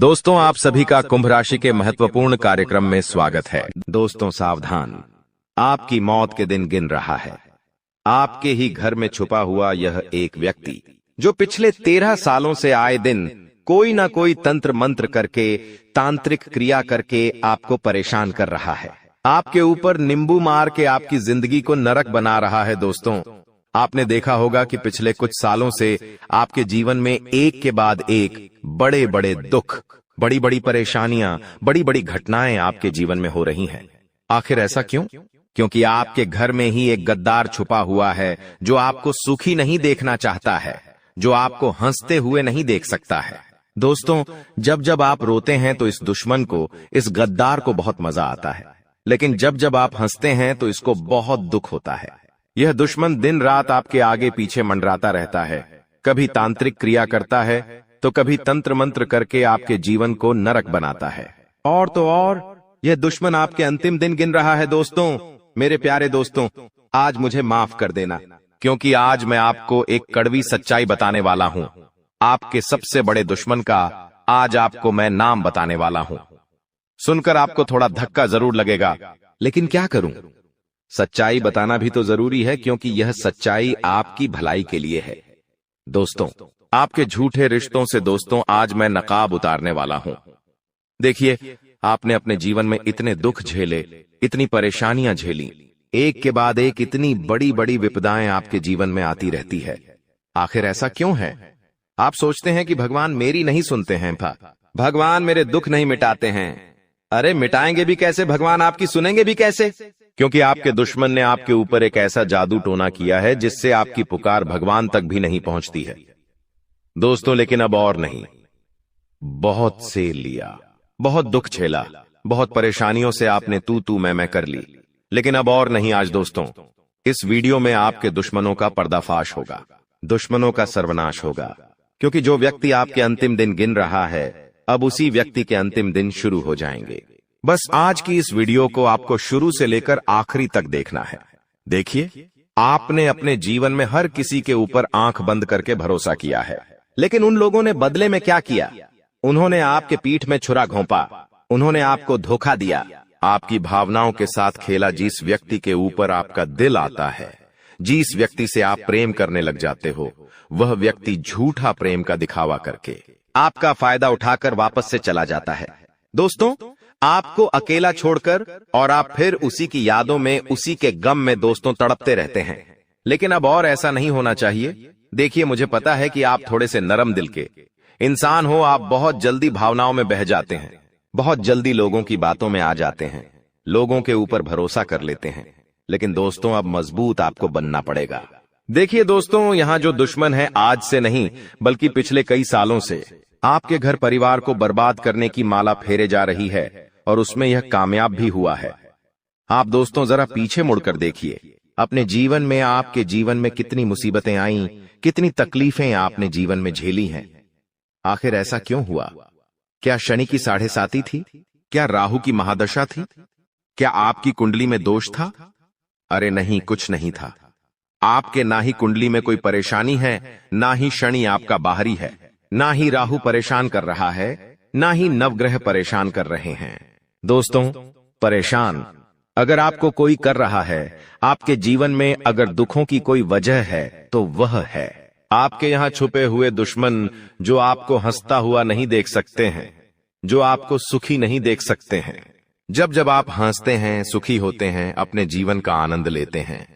दोस्तों, आप सभी का कुंभ राशि के महत्वपूर्ण कार्यक्रम में स्वागत है। दोस्तों सावधान, आपकी मौत के दिन गिन रहा है। आपके ही घर में छुपा हुआ यह एक व्यक्ति जो पिछले 13 सालों से आए दिन कोई ना कोई तंत्र मंत्र करके, तांत्रिक क्रिया करके आपको परेशान कर रहा है। आपके ऊपर नींबू मार के आपकी जिंदगी को नरक बना रहा है। दोस्तों, आपने देखा होगा कि पिछले कुछ सालों से आपके जीवन में एक के बाद एक बड़े बड़े दुख, बड़ी बड़ी परेशानियां, बड़ी बड़ी घटनाएं आपके जीवन में हो रही हैं। आखिर ऐसा क्यों? क्योंकि आपके घर में ही एक गद्दार छुपा हुआ है जो आपको सुखी नहीं देखना चाहता है, जो आपको हंसते हुए नहीं देख सकता है। दोस्तों, जब जब आप रोते हैं तो इस दुश्मन को, इस गद्दार को बहुत मजा आता है, लेकिन जब जब आप हंसते हैं तो इसको बहुत दुख होता है। यह दुश्मन दिन रात आपके आगे पीछे मंडराता रहता है, कभी तांत्रिक क्रिया करता है तो कभी तंत्र मंत्र करके आपके जीवन को नरक बनाता है। और तो और यह दुश्मन आपके अंतिम दिन गिन रहा है। दोस्तों, मेरे प्यारे दोस्तों, आज मुझे माफ कर देना, क्योंकि आज मैं आपको एक कड़वी सच्चाई बताने वाला हूं। आपके सबसे बड़े दुश्मन का आज आपको मैं नाम बताने वाला हूं। सुनकर आपको थोड़ा धक्का जरूर लगेगा, लेकिन क्या करूं, सच्चाई बताना भी तो जरूरी है, क्योंकि यह सच्चाई आपकी भलाई के लिए है। दोस्तों, आपके झूठे रिश्तों से दोस्तों आज मैं नकाब उतारने वाला हूं। देखिए, आपने अपने जीवन में इतने दुख झेले, इतनी परेशानियां झेली, एक के बाद एक इतनी बड़ी बड़ी विपदाएं आपके जीवन में आती रहती है। आखिर ऐसा क्यों है? आप सोचते हैं कि भगवान मेरी नहीं सुनते हैं, भगवान मेरे दुख नहीं मिटाते हैं। अरे मिटाएंगे भी कैसे भगवान, आपकी सुनेंगे भी कैसे? क्योंकि आपके दुश्मन ने आपके ऊपर एक ऐसा जादू टोना किया है जिससे आपकी पुकार भगवान तक भी नहीं पहुंचती है। दोस्तों, लेकिन अब और नहीं, बहुत सेल लिया, बहुत दुख झेला, बहुत परेशानियों से आपने तू मैं कर ली, लेकिन अब और नहीं। आज दोस्तों, इस वीडियो में आपके दुश्मनों का पर्दाफाश होगा, दुश्मनों का सर्वनाश होगा, क्योंकि जो व्यक्ति आपके अंतिम दिन गिन रहा है, अब उसी व्यक्ति के अंतिम दिन शुरू हो जाएंगे। बस आज की इस वीडियो को आपको शुरू से लेकर आखिरी तक देखना है। देखिए, आपने अपने जीवन में हर किसी के ऊपर आंख बंद करके भरोसा किया है, लेकिन उन लोगों ने बदले में क्या किया? उन्होंने आपके पीठ में छुरा घोंपा, उन्होंने आपको धोखा दिया, आपकी भावनाओं के साथ खेला। जिस व्यक्ति के ऊपर आपका दिल आता है, जिस व्यक्ति से आप प्रेम करने लग जाते हो, वह व्यक्ति झूठा प्रेम का दिखावा करके आपका फायदा उठाकर वापस से चला जाता है। दोस्तों, आपको अकेला छोड़कर, और आप फिर उसी की यादों में, उसी के गम में दोस्तों तड़पते रहते हैं। लेकिन अब और ऐसा नहीं होना चाहिए। देखिए, मुझे पता है कि आप थोड़े से नरम दिल के इंसान हो, आप बहुत जल्दी भावनाओं में बह जाते हैं, बहुत जल्दी लोगों की बातों में आ जाते हैं, लोगों के ऊपर भरोसा कर लेते हैं। लेकिन दोस्तों, अब मजबूत आपको बनना पड़ेगा। देखिए दोस्तों, यहां जो दुश्मन है, आज से नहीं बल्कि पिछले कई सालों से आपके घर परिवार को बर्बाद करने की माला फेरे जा रही है, और उसमें यह कामयाब भी हुआ है। आप दोस्तों जरा पीछे मुड़कर देखिए, अपने जीवन में, आपके जीवन में कितनी मुसीबतें आईं, कितनी तकलीफें आपने जीवन में झेली हैं। आखिर ऐसा क्यों हुआ? क्या शनि की 7.5 थी? क्या राहु की महादशा थी? क्या आपकी कुंडली में दोष था? अरे नहीं, कुछ नहीं था। आपके ना ही कुंडली में कोई परेशानी है, ना ही शनि आपका बाहरी है, ना ही राहु परेशान कर रहा है, ना ही नवग्रह परेशान कर रहे हैं। दोस्तों, परेशान अगर आपको कोई कर रहा है, आपके जीवन में अगर दुखों की कोई वजह है, तो वह है आपके यहां छुपे हुए दुश्मन, जो आपको हंसता हुआ नहीं देख सकते हैं, जो आपको सुखी नहीं देख सकते हैं। जब जब आप हंसते हैं, सुखी होते हैं, अपने जीवन का आनंद लेते हैं,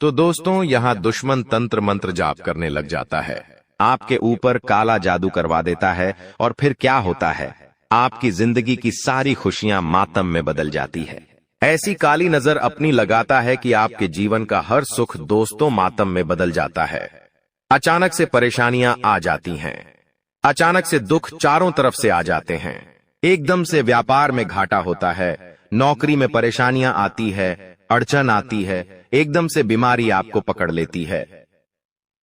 तो दोस्तों यहां दुश्मन तंत्र मंत्र जाप करने लग जाता है, आपके ऊपर काला जादू करवा देता है। और फिर क्या होता है? आपकी जिंदगी की सारी खुशियां मातम में बदल जाती है। ऐसी काली नजर अपनी लगाता है कि आपके जीवन का हर सुख दोस्तों मातम में बदल जाता है। अचानक से परेशानियां आ जाती हैं, अचानक से दुख चारों तरफ से आ जाते हैं, एकदम से व्यापार में घाटा होता है, नौकरी में परेशानियां आती है, अड़चन आती है, एकदम से बीमारी आपको पकड़ लेती है,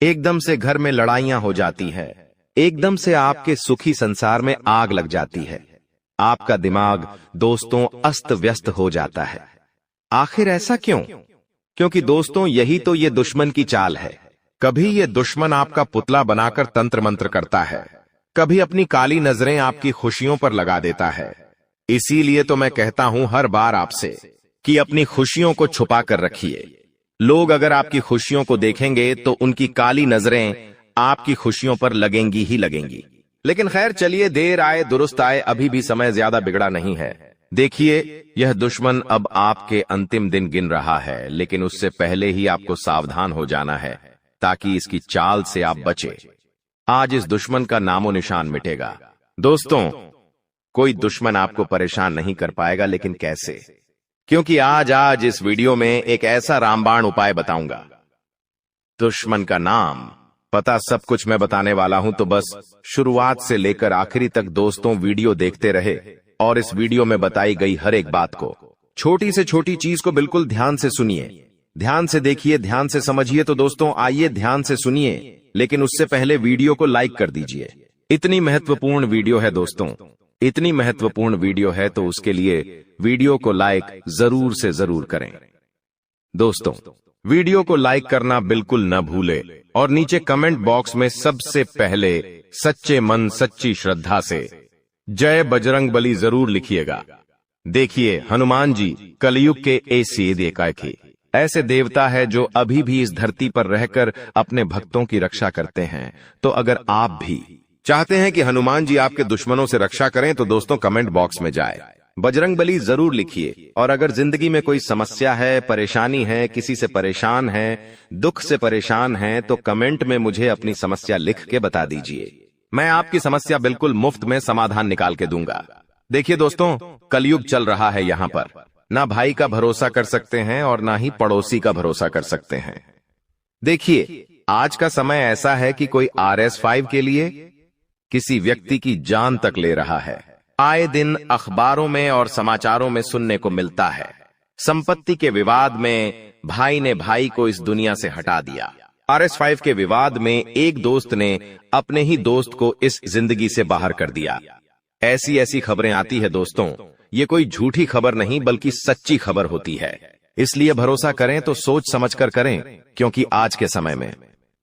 एकदम से घर में लड़ाइयां हो जाती है, एकदम से आपके सुखी संसार में आग लग जाती है। आपका दिमाग दोस्तों अस्त व्यस्त हो जाता है। आखिर ऐसा क्यों? क्योंकि दोस्तों यही तो ये दुश्मन की चाल है। कभी ये दुश्मन आपका पुतला बनाकर तंत्र मंत्र करता है, कभी अपनी काली नजरें आपकी खुशियों पर लगा देता है। इसीलिए तो मैं कहता हूं हर बार आपसे कि अपनी खुशियों को छुपा कर रखिए। लोग अगर आपकी खुशियों को देखेंगे तो उनकी काली नजरें आपकी खुशियों पर लगेंगी ही लगेंगी। लेकिन खैर चलिए, देर आए दुरुस्त आए, अभी भी समय ज्यादा बिगड़ा नहीं है। देखिए, यह दुश्मन अब आपके अंतिम दिन गिन रहा है, लेकिन उससे पहले ही आपको सावधान हो जाना है ताकि इसकी चाल से आप बचे। आज इस दुश्मन का नामो निशान मिटेगा। दोस्तों, कोई दुश्मन आपको परेशान नहीं कर पाएगा, लेकिन कैसे? क्योंकि आज इस वीडियो में एक ऐसा रामबाण उपाय बताऊंगा। दुश्मन का नाम, पता, सब कुछ मैं बताने वाला हूं, तो बस शुरुआत से लेकर आखिरी तक दोस्तों वीडियो देखते रहे और इस वीडियो में बताई गई हर एक बात को, छोटी से छोटी चीज को बिल्कुल ध्यान से सुनिए, ध्यान से देखिए, ध्यान से समझिए। तो दोस्तों आइए ध्यान से सुनिए, लेकिन उससे पहले वीडियो को लाइक कर दीजिए। इतनी महत्वपूर्ण वीडियो है दोस्तों, इतनी महत्वपूर्ण वीडियो है, तो उसके लिए वीडियो को लाइक जरूर से जरूर करें। दोस्तों, वीडियो को लाइक करना बिल्कुल न भूले और नीचे कमेंट बॉक्स में सबसे पहले सच्चे मन सच्ची श्रद्धा से जय बजरंगबली जरूर लिखिएगा। देखिए, हनुमान जी कलयुग के एकाएकी ऐसे देवता है जो अभी भी इस धरती पर रहकर अपने भक्तों की रक्षा करते हैं। तो अगर आप भी चाहते हैं कि हनुमान जी आपके दुश्मनों से रक्षा करें, तो दोस्तों कमेंट बॉक्स में जाए बजरंगबली जरूर लिखिए। और अगर जिंदगी में कोई समस्या है, परेशानी है, किसी से परेशान है, दुख से परेशान है, तो कमेंट में मुझे अपनी समस्या लिख के बता दीजिए। मैं आपकी समस्या बिल्कुल मुफ्त में समाधान निकाल के दूंगा। देखिए दोस्तों, कलयुग चल रहा है, यहाँ पर ना भाई का भरोसा कर सकते हैं और ना ही पड़ोसी का भरोसा कर सकते हैं। देखिए, आज का समय ऐसा है कि कोई RS5 के लिए किसी व्यक्ति की जान तक ले रहा है। आए दिन अखबारों में और समाचारों में सुनने को मिलता है। संपत्ति के विवाद में भाई ने भाई को इस दुनिया से हटा दिया। RS5 के विवाद में एक दोस्त ने अपने ही दोस्त को इस जिंदगी से बाहर कर दिया। ऐसी ऐसी खबरें आती है दोस्तों, ये कोई झूठी खबर नहीं बल्कि सच्ची खबर होती है। इसलिए भरोसा करें तो सोच समझकर करें, क्योंकि आज के समय में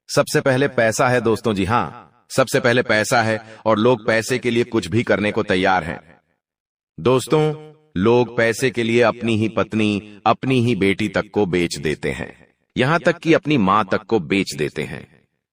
सबसे पहले पैसा है दोस्तों। जी हाँ, सबसे पहले पैसा है और लोग पैसे के लिए कुछ भी करने को तैयार हैं। दोस्तों, लोग पैसे के लिए अपनी ही पत्नी, अपनी ही बेटी तक को बेच देते हैं, यहां तक कि अपनी मां तक को बेच देते हैं,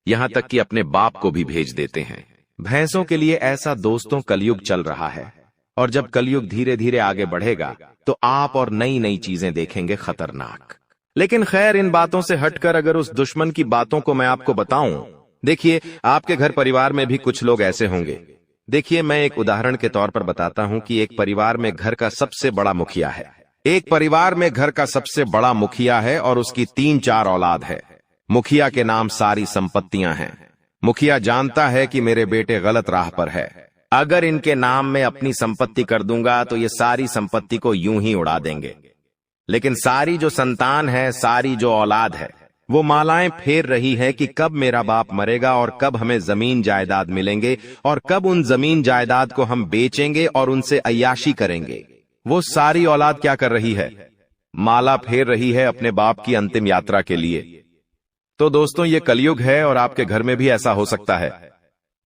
यहां तक कि अपने बाप को भी भेज देते हैं भैंसों के लिए। ऐसा दोस्तों कलयुग चल रहा है, और जब कलयुग धीरे धीरे आगे बढ़ेगा तो आप और नई नई चीजें देखेंगे खतरनाक। लेकिन खैर, इन बातों से हटकर अगर उस दुश्मन की बातों को मैं आपको बताऊं, देखिए, आपके घर परिवार में भी कुछ लोग ऐसे होंगे। देखिए, मैं एक उदाहरण के तौर पर बताता हूं कि एक परिवार में घर का सबसे बड़ा मुखिया है। एक परिवार में घर का सबसे बड़ा मुखिया है और उसकी 3-4 औलाद है। मुखिया के नाम सारी संपत्तियां हैं। मुखिया जानता है कि मेरे बेटे गलत राह पर है, अगर इनके नाम में अपनी संपत्ति कर दूंगा तो ये सारी संपत्ति को यूं ही उड़ा देंगे। लेकिन सारी जो संतान है, सारी जो औलाद है, वो मालाएं फेर रही है कि कब मेरा बाप मरेगा और कब हमें जमीन जायदाद मिलेंगे और कब उन जमीन जायदाद को हम बेचेंगे और उनसे अय्याशी करेंगे। वो सारी औलाद क्या कर रही है? माला फेर रही है अपने बाप की अंतिम यात्रा के लिए। तो दोस्तों, ये कलयुग है और आपके घर में भी ऐसा हो सकता है।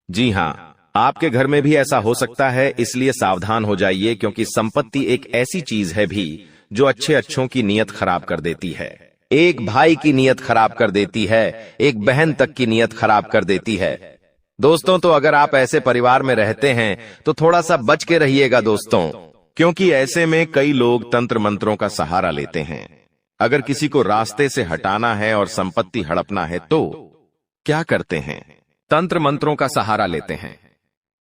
जी हां, आपके घर में भी ऐसा हो सकता है, इसलिए सावधान हो जाइए, क्योंकि संपत्ति एक ऐसी चीज है भी जो अच्छे अच्छों की नीयत खराब कर देती है। एक भाई की नीयत खराब कर देती है, एक बहन तक की नीयत खराब कर देती है। दोस्तों, तो अगर आप ऐसे परिवार में रहते हैं तो थोड़ा सा बच के रहिएगा दोस्तों, क्योंकि ऐसे में कई लोग तंत्र मंत्रों का सहारा लेते हैं। अगर किसी को रास्ते से हटाना है और संपत्ति हड़पना है तो क्या करते हैं? तंत्र मंत्रों का सहारा लेते हैं।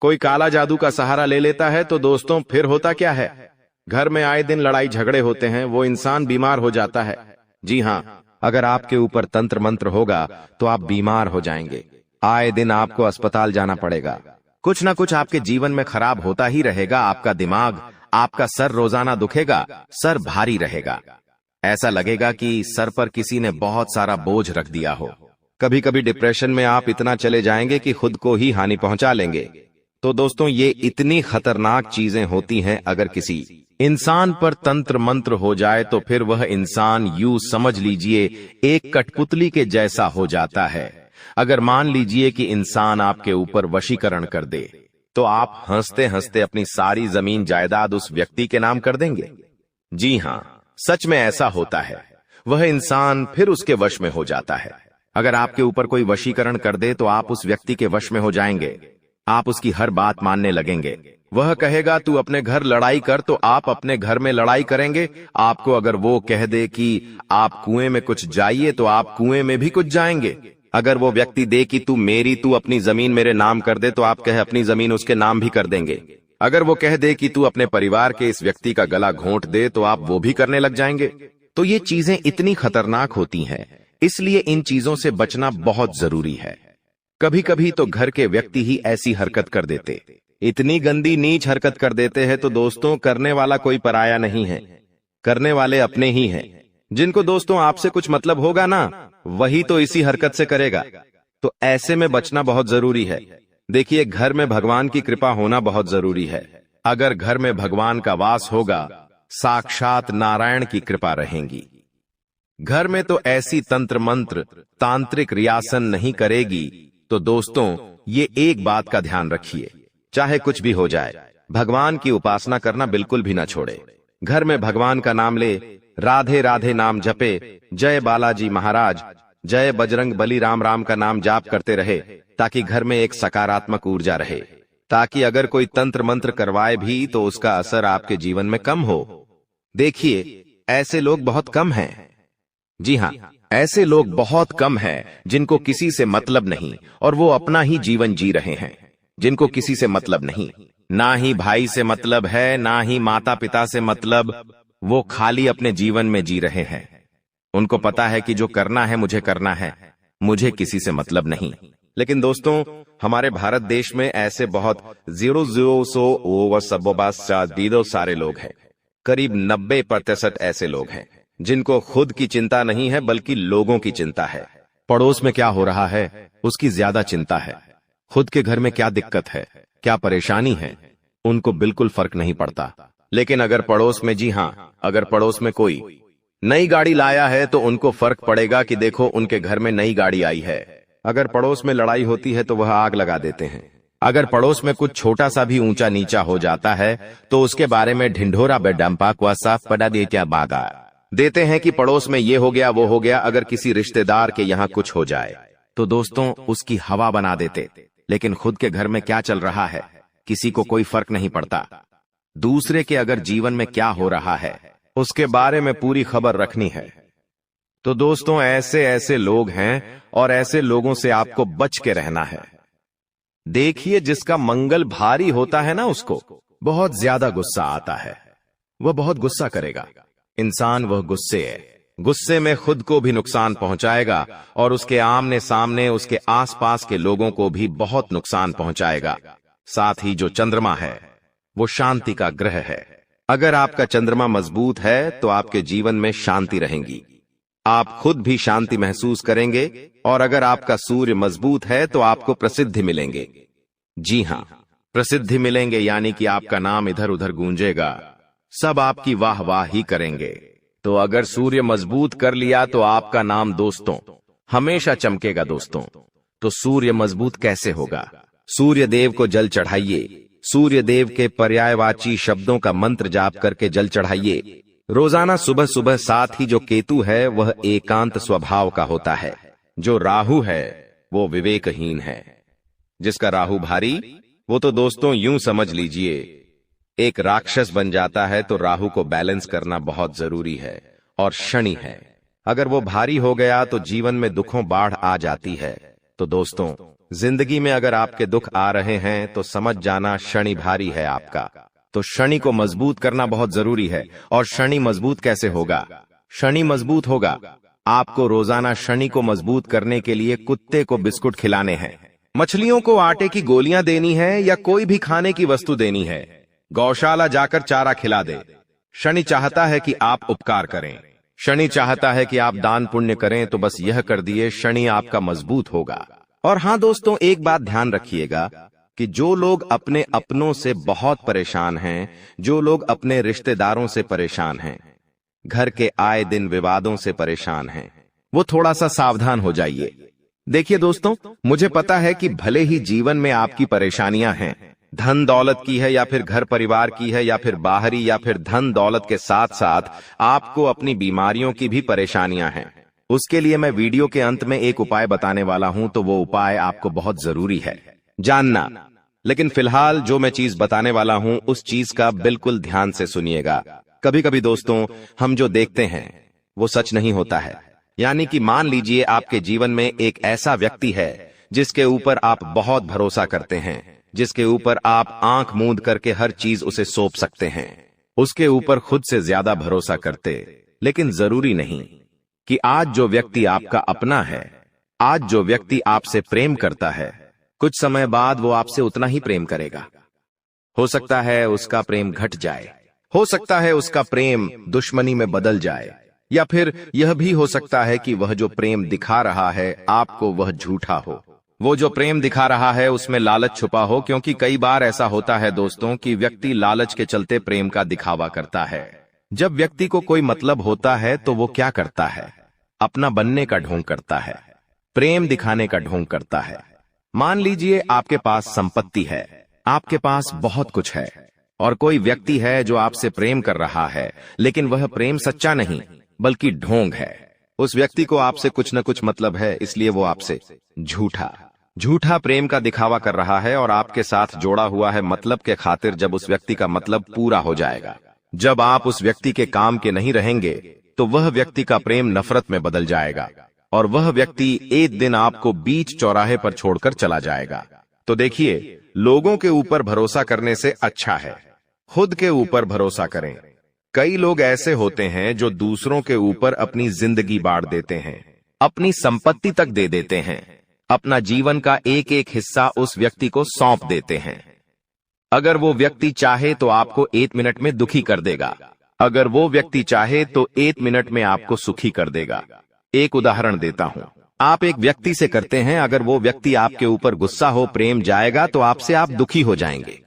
कोई काला जादू का सहारा ले लेता है तो दोस्तों फिर होता क्या है? घर में आए दिन लड़ाई झगड़े होते हैं, वो इंसान बीमार हो जाता है। जी हां, अगर आपके ऊपर तंत्र मंत्र होगा तो आप बीमार हो जाएंगे। आए दिन आपको अस्पताल जाना पड़ेगा। कुछ ना कुछ आपके जीवन में खराब होता ही रहेगा। आपका दिमाग, आपका सर रोजाना दुखेगा, सर भारी रहेगा। ऐसा लगेगा कि सर पर किसी ने बहुत सारा बोझ रख दिया हो। कभी कभी डिप्रेशन में आप इतना चले जाएंगे कि खुद को ही हानि पहुंचा लेंगे। तो दोस्तों, ये इतनी खतरनाक चीजें होती हैं। अगर किसी इंसान पर तंत्र मंत्र हो जाए तो फिर वह इंसान यूं समझ लीजिए एक कठपुतली के जैसा हो जाता है। अगर मान लीजिए कि इंसान आपके ऊपर वशीकरण कर दे, तो आप हंसते हंसते अपनी सारी जमीन जायदाद उस व्यक्ति के नाम कर देंगे। जी हां, सच में ऐसा होता है। वह इंसान फिर उसके वश में हो जाता है। अगर आपके ऊपर कोई वशीकरण कर दे तो आप उस व्यक्ति के वश में हो जाएंगे। आप उसकी हर बात मानने लगेंगे। वह कहेगा तू अपने घर लड़ाई कर, तो आप अपने घर में लड़ाई करेंगे। आपको अगर वो कह दे कि आप कुएं में कुछ जाइए, तो आप कुएं में भी कुछ जाएंगे। अगर वो व्यक्ति दे कि तू अपनी जमीन मेरे नाम कर दे, तो आप कहे अपनी जमीन उसके नाम भी कर देंगे। अगर वो कह दे कि तू अपने परिवार के इस व्यक्ति का गला घोंट दे, तो आप वो भी करने लग जाएंगे। तो ये चीजें इतनी खतरनाक होती हैं, इसलिए इन चीजों से बचना बहुत जरूरी है। कभी कभी तो घर के व्यक्ति ही ऐसी हरकत कर देते, इतनी गंदी नीच हरकत कर देते हैं, तो दोस्तों करने वाला कोई पराया नहीं है, करने वाले अपने ही हैं। जिनको दोस्तों आपसे कुछ मतलब होगा ना, वही तो इसी हरकत से करेगा। तो ऐसे में बचना बहुत जरूरी है। देखिए, घर में भगवान की कृपा होना बहुत जरूरी है। अगर घर में भगवान का वास होगा, साक्षात नारायण की कृपा रहेगी। घर में तो ऐसी तंत्र मंत्र तांत्रिक रियासन नहीं करेगी। तो दोस्तों, ये एक बात का ध्यान रखिए, चाहे कुछ भी हो जाए, भगवान की उपासना करना बिल्कुल भी ना छोड़े। घर में भगवान का नाम ले, राधे राधे नाम जपे, जय बालाजी महाराज, जय बजरंग बली, राम राम का नाम जाप करते रहे, ताकि घर में एक सकारात्मक ऊर्जा रहे, ताकि अगर कोई तंत्र मंत्र करवाए भी तो उसका असर आपके जीवन में कम हो। देखिए, ऐसे लोग बहुत कम हैं। जी हां, ऐसे लोग बहुत कम हैं जिनको किसी से मतलब नहीं और वो अपना ही जीवन जी रहे हैं। जिनको किसी से मतलब नहीं, ना ही भाई से मतलब है, ना ही माता पिता से मतलब, वो खाली अपने जीवन में जी रहे हैं। उनको पता है कि जो करना है मुझे करना है, मुझे किसी से मतलब नहीं। लेकिन दोस्तों, हमारे भारत देश में ऐसे बहुत 0.0 सारे लोग हैं। करीब 90% ऐसे लोग हैं जिनको खुद की चिंता नहीं है, बल्कि लोगों की चिंता है। पड़ोस में क्या हो रहा है उसकी ज्यादा चिंता है। खुद के घर में क्या दिक्कत है, क्या परेशानी है, उनको बिल्कुल फर्क नहीं पड़ता। लेकिन अगर पड़ोस में, जी हां, अगर पड़ोस में कोई नई गाड़ी लाया है तो उनको फर्क पड़ेगा कि देखो उनके घर में नई गाड़ी आई है। अगर पड़ोस में लड़ाई होती है तो वह आग लगा देते हैं। अगर पड़ोस में कुछ छोटा सा भी ऊंचा नीचा हो जाता है तो उसके बारे में ढिंढोरा बेडम्पा को साफ पड़ा देते हैं कि पड़ोस में ये हो गया वो हो गया। अगर किसी रिश्तेदार के यहाँ कुछ हो जाए तो दोस्तों उसकी हवा बना देते। लेकिन खुद के घर में क्या चल रहा है किसी को कोई फर्क नहीं पड़ता। दूसरे के अगर जीवन में क्या हो रहा है उसके बारे में पूरी खबर रखनी है। तो दोस्तों, ऐसे ऐसे लोग हैं और ऐसे लोगों से आपको बच के रहना है। देखिए, जिसका मंगल भारी होता है ना, उसको बहुत ज्यादा गुस्सा आता है, वह बहुत गुस्सा करेगा। इंसान वह गुस्से में खुद को भी नुकसान पहुंचाएगा और उसके आमने सामने उसके आसपास के लोगों को भी बहुत नुकसान पहुंचाएगा। साथ ही जो चंद्रमा है वो शांति का ग्रह है। अगर आपका चंद्रमा मजबूत है तो आपके जीवन में शांति रहेगी, आप खुद भी शांति महसूस करेंगे। और अगर आपका सूर्य मजबूत है तो आपको प्रसिद्धि मिलेंगे। जी हां, प्रसिद्धि मिलेंगे, यानी कि आपका नाम इधर उधर गूंजेगा, सब आपकी वाह वाह ही करेंगे। तो अगर सूर्य मजबूत कर लिया तो आपका नाम दोस्तों हमेशा चमकेगा। दोस्तों, तो सूर्य मजबूत कैसे होगा? सूर्य देव को जल चढ़ाइए, सूर्य देव के पर्यायवाची शब्दों का मंत्र जाप करके जल चढ़ाइए रोजाना सुबह सुबह। साथ ही जो केतु है वह एकांत स्वभाव का होता है, जो राहु है वो विवेकहीन है। जिसका राहु भारी वो तो दोस्तों यूं समझ लीजिए एक राक्षस बन जाता है। तो राहु को बैलेंस करना बहुत जरूरी है। और शनि है, अगर वो भारी हो गया तो जीवन में दुखों बाढ़ आ जाती है। तो दोस्तों, जिंदगी में अगर आपके दुख आ रहे हैं तो समझ जाना शनि भारी है आपका। तो शनि को मजबूत करना बहुत जरूरी है। और शनि मजबूत कैसे होगा? शनि मजबूत होगा, आपको रोजाना शनि को मजबूत करने के लिए कुत्ते को बिस्कुट खिलाने हैं, मछलियों को आटे की गोलियां देनी है, या कोई भी खाने की वस्तु देनी है। गौशाला जाकर चारा खिला दे। शनि चाहता है कि आप उपकार करें, शनि चाहता है कि आप दान पुण्य करें। तो बस यह कर दिए, शनि आपका मजबूत होगा। और हां दोस्तों, एक बात ध्यान रखिएगा कि जो लोग अपने अपनों से बहुत परेशान हैं, जो लोग अपने रिश्तेदारों से परेशान हैं, घर के आए दिन विवादों से परेशान हैं, वो थोड़ा सा सावधान हो जाइए। देखिए दोस्तों, मुझे पता है कि भले ही जीवन में आपकी परेशानियां हैं, धन दौलत की है या फिर घर परिवार की है या फिर बाहरी या फिर धन दौलत के साथ साथ आपको अपनी बीमारियों की भी परेशानियां हैं। उसके लिए मैं वीडियो के अंत में एक उपाय बताने वाला हूं, तो वो उपाय आपको बहुत जरूरी है जानना। लेकिन फिलहाल जो मैं चीज बताने वाला हूं उस चीज का बिल्कुल ध्यान से सुनिएगा। कभी कभी दोस्तों हम जो देखते हैं वो सच नहीं होता है। यानी कि मान लीजिए आपके जीवन में एक ऐसा व्यक्ति है जिसके ऊपर आप बहुत भरोसा करते हैं, जिसके ऊपर आप आंख मूंद करके हर चीज उसे सौंप सकते हैं, उसके ऊपर खुद से ज्यादा भरोसा करते। लेकिन जरूरी नहीं कि आज जो व्यक्ति आपका अपना है, आज जो व्यक्ति आपसे प्रेम करता है, कुछ समय बाद वो आपसे उतना ही प्रेम करेगा। हो सकता है उसका प्रेम घट जाए, हो सकता है उसका प्रेम दुश्मनी में बदल जाए, या फिर यह भी हो सकता है कि वह जो प्रेम दिखा रहा है आपको वह झूठा हो। वो जो प्रेम दिखा रहा है उसमें लालच छुपा हो, क्योंकि कई बार ऐसा होता है दोस्तों कि व्यक्ति लालच के चलते प्रेम का दिखावा करता है। जब व्यक्ति को कोई मतलब होता है तो वो क्या करता है? अपना बनने का ढोंग करता है, प्रेम दिखाने का ढोंग करता है। मान लीजिए आपके पास संपत्ति है, आपके पास बहुत कुछ है, और कोई व्यक्ति है जो आपसे प्रेम कर रहा है, लेकिन वह प्रेम सच्चा नहीं बल्कि ढोंग है। उस व्यक्ति को आपसे कुछ न कुछ मतलब है, इसलिए वो आपसे झूठा प्रेम का दिखावा कर रहा है और आपके साथ जोड़ा हुआ है मतलब के खातिर। जब उस व्यक्ति का मतलब पूरा हो जाएगा, जब आप उस व्यक्ति के काम के नहीं रहेंगे, तो वह व्यक्ति का प्रेम नफरत में बदल जाएगा और वह व्यक्ति एक दिन आपको बीच चौराहे पर छोड़कर चला जाएगा। तो देखिए, लोगों के ऊपर भरोसा करने से अच्छा है खुद के ऊपर भरोसा करें। कई लोग ऐसे होते हैं जो दूसरों के ऊपर अपनी जिंदगी बांट देते हैं, अपनी संपत्ति तक दे देते हैं, अपना जीवन का एक एक हिस्सा उस व्यक्ति को सौंप देते हैं। अगर वो व्यक्ति चाहे तो आपको 1 मिनट में दुखी कर देगा, अगर वो व्यक्ति चाहे तो 1 मिनट में आपको सुखी कर देगा। एक उदाहरण देता हूं, आप एक व्यक्ति से करते हैं, अगर वो व्यक्ति आपके ऊपर गुस्सा हो, प्रेम जाएगा तो आपसे आप दुखी हो जाएंगे।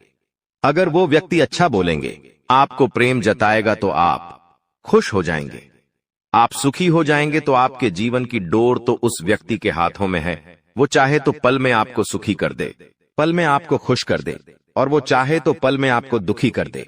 अगर वो व्यक्ति अच्छा बोलेंगे, आपको प्रेम जताएगा तो आप खुश हो जाएंगे, आप सुखी हो जाएंगे। तो आपके जीवन की डोर तो उस व्यक्ति के हाथों में है। वो चाहे तो पल में आपको सुखी कर दे, पल में आपको खुश कर दे, और वो चाहे तो पल में आपको दुखी कर दे।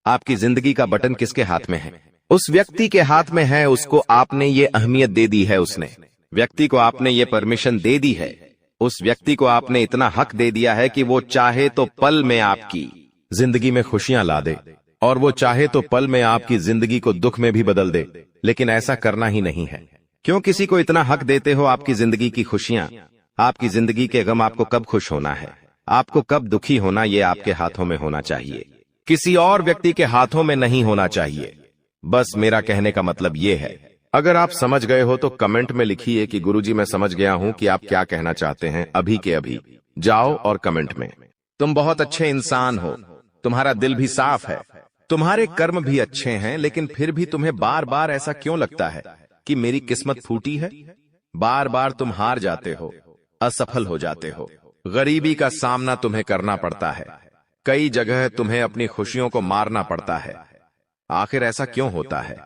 आपकी जिंदगी का बटन किसके हाथ में है? उस व्यक्ति के हाथ में है। उसको आपने ये अहमियत दे दी है, उसने व्यक्ति को आपने ये परमिशन दे दी है, उस व्यक्ति को आपने इतना हक दे दिया है कि वो चाहे तो पल में आपकी जिंदगी में खुशियां ला दे, और वो चाहे तो पल में आपकी जिंदगी को दुख में भी बदल दे। लेकिन ऐसा करना ही नहीं है। क्यों किसी को इतना हक देते हो आपकी जिंदगी की खुशियां, आपकी जिंदगी के गम? आपको कब खुश होना है, आपको कब दुखी होना, ये आपके हाथों में होना चाहिए, किसी और व्यक्ति के हाथों में नहीं होना चाहिए। बस मेरा कहने का मतलब ये है। अगर आप समझ गए हो तो कमेंट में लिखिए कि गुरुजी मैं समझ गया हूं कि आप क्या कहना चाहते हैं। अभी के अभी जाओ और कमेंट में तुम बहुत अच्छे इंसान हो, तुम्हारा दिल भी साफ है, तुम्हारे कर्म भी अच्छे हैं, लेकिन फिर भी तुम्हें बार बार ऐसा क्यों लगता है कि मेरी किस्मत फूटी है? बार बार तुम हार जाते हो, असफल हो जाते हो, गरीबी का सामना तुम्हें करना पड़ता है, कई जगह तुम्हें अपनी खुशियों को मारना पड़ता है। आखिर ऐसा क्यों होता है?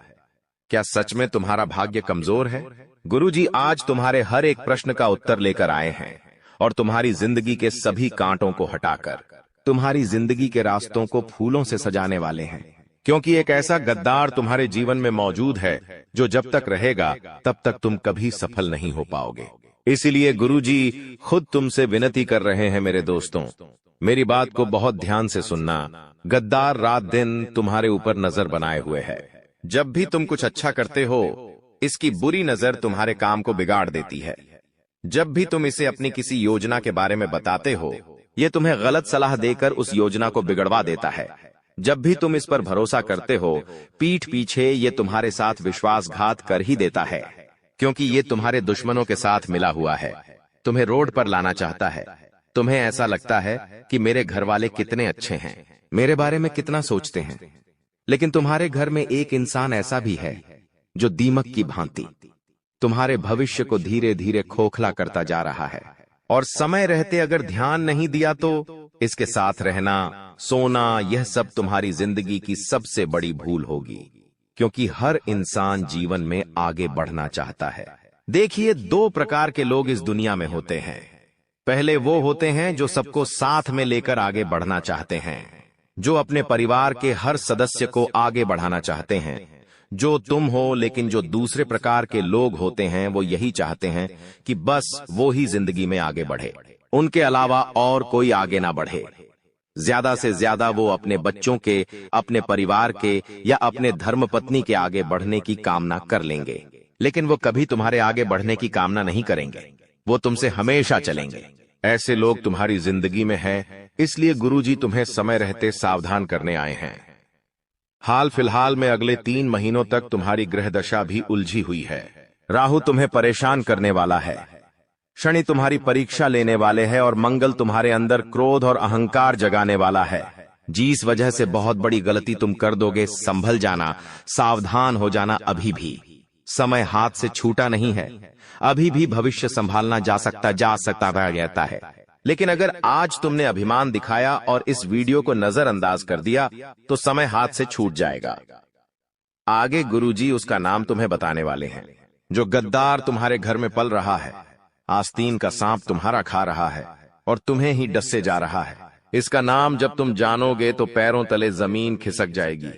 क्या सच में तुम्हारा भाग्य कमजोर है? गुरुजी आज तुम्हारे हर एक प्रश्न का उत्तर लेकर आए हैं और तुम्हारी जिंदगी के सभी कांटों को हटाकर तुम्हारी जिंदगी के रास्तों को फूलों से सजाने वाले हैं। क्योंकि एक ऐसा गद्दार तुम्हारे जीवन में मौजूद है जो जब तक रहेगा तब तक तुम कभी सफल नहीं हो पाओगे। इसीलिए गुरुजी खुद तुमसे विनती कर रहे हैं मेरे दोस्तों, मेरी बात को बहुत ध्यान से सुनना। गद्दार रात दिन तुम्हारे ऊपर नजर बनाए हुए है। जब भी तुम कुछ अच्छा करते हो, इसकी बुरी नजर तुम्हारे काम को बिगाड़ देती है। जब भी तुम इसे अपनी किसी योजना के बारे में बताते हो, ये तुम्हें गलत सलाह देकर उस योजना को बिगड़वा देता है। जब भी तुम इस पर भरोसा करते हो, पीठ पीछे ये तुम्हारे साथ विश्वासघात कर ही देता है, क्योंकि ये तुम्हारे दुश्मनों के साथ मिला हुआ है, तुम्हें रोड पर लाना चाहता है। तुम्हें ऐसा लगता है कि मेरे घर वाले कितने अच्छे हैं, मेरे बारे में कितना सोचते हैं, लेकिन तुम्हारे घर में एक इंसान ऐसा भी है जो दीमक की भांति तुम्हारे भविष्य को धीरे धीरे खोखला करता जा रहा है। और समय रहते अगर ध्यान नहीं दिया तो इसके साथ रहना, सोना, यह सब तुम्हारी जिंदगी की सबसे बड़ी भूल होगी। क्योंकि हर इंसान जीवन में आगे बढ़ना चाहता है, देखिए, दो प्रकार के लोग इस दुनिया में होते हैं। पहले वो होते हैं जो सबको साथ में लेकर आगे बढ़ना चाहते हैं, जो अपने परिवार के हर सदस्य को आगे बढ़ाना चाहते हैं। जो तुम हो, लेकिन जो दूसरे प्रकार के लोग होते हैं वो यही चाहते हैं कि बस वो ही जिंदगी में आगे बढ़े, उनके अलावा और कोई आगे ना बढ़े। ज्यादा से ज्यादा वो अपने बच्चों के, अपने परिवार के या अपने धर्मपत्नी के आगे बढ़ने की कामना कर लेंगे, लेकिन वो कभी तुम्हारे आगे बढ़ने की कामना नहीं करेंगे। वो तुमसे हमेशा चलेंगे। ऐसे लोग तुम्हारी जिंदगी में हैं, इसलिए गुरुजी तुम्हें समय रहते सावधान करने आए हैं। हाल फिलहाल में अगले 3 महीनों तक तुम्हारी ग्रह दशा भी उलझी हुई है। राहु तुम्हें परेशान करने वाला है, शनि तुम्हारी परीक्षा लेने वाले हैं और मंगल तुम्हारे अंदर क्रोध और अहंकार जगाने वाला है। जिस वजह से बहुत बड़ी गलती तुम कर दोगे, संभल जाना, सावधान हो जाना। अभी भी समय हाथ से छूटा नहीं है, अभी भी भविष्य संभालना जा सकता रहता है। लेकिन अगर आज तुमने अभिमान दिखाया और इस वीडियो को नजरअंदाज कर दिया तो समय हाथ से छूट जाएगा। आगे गुरुजी उसका नाम तुम्हें बताने वाले हैं। जो गद्दार तुम्हारे घर में पल रहा है, आस्तीन का सांप तुम्हारा खा रहा है और तुम्हें ही डसे जा रहा है, इसका नाम जब तुम जानोगे तो पैरों तले जमीन खिसक जाएगी।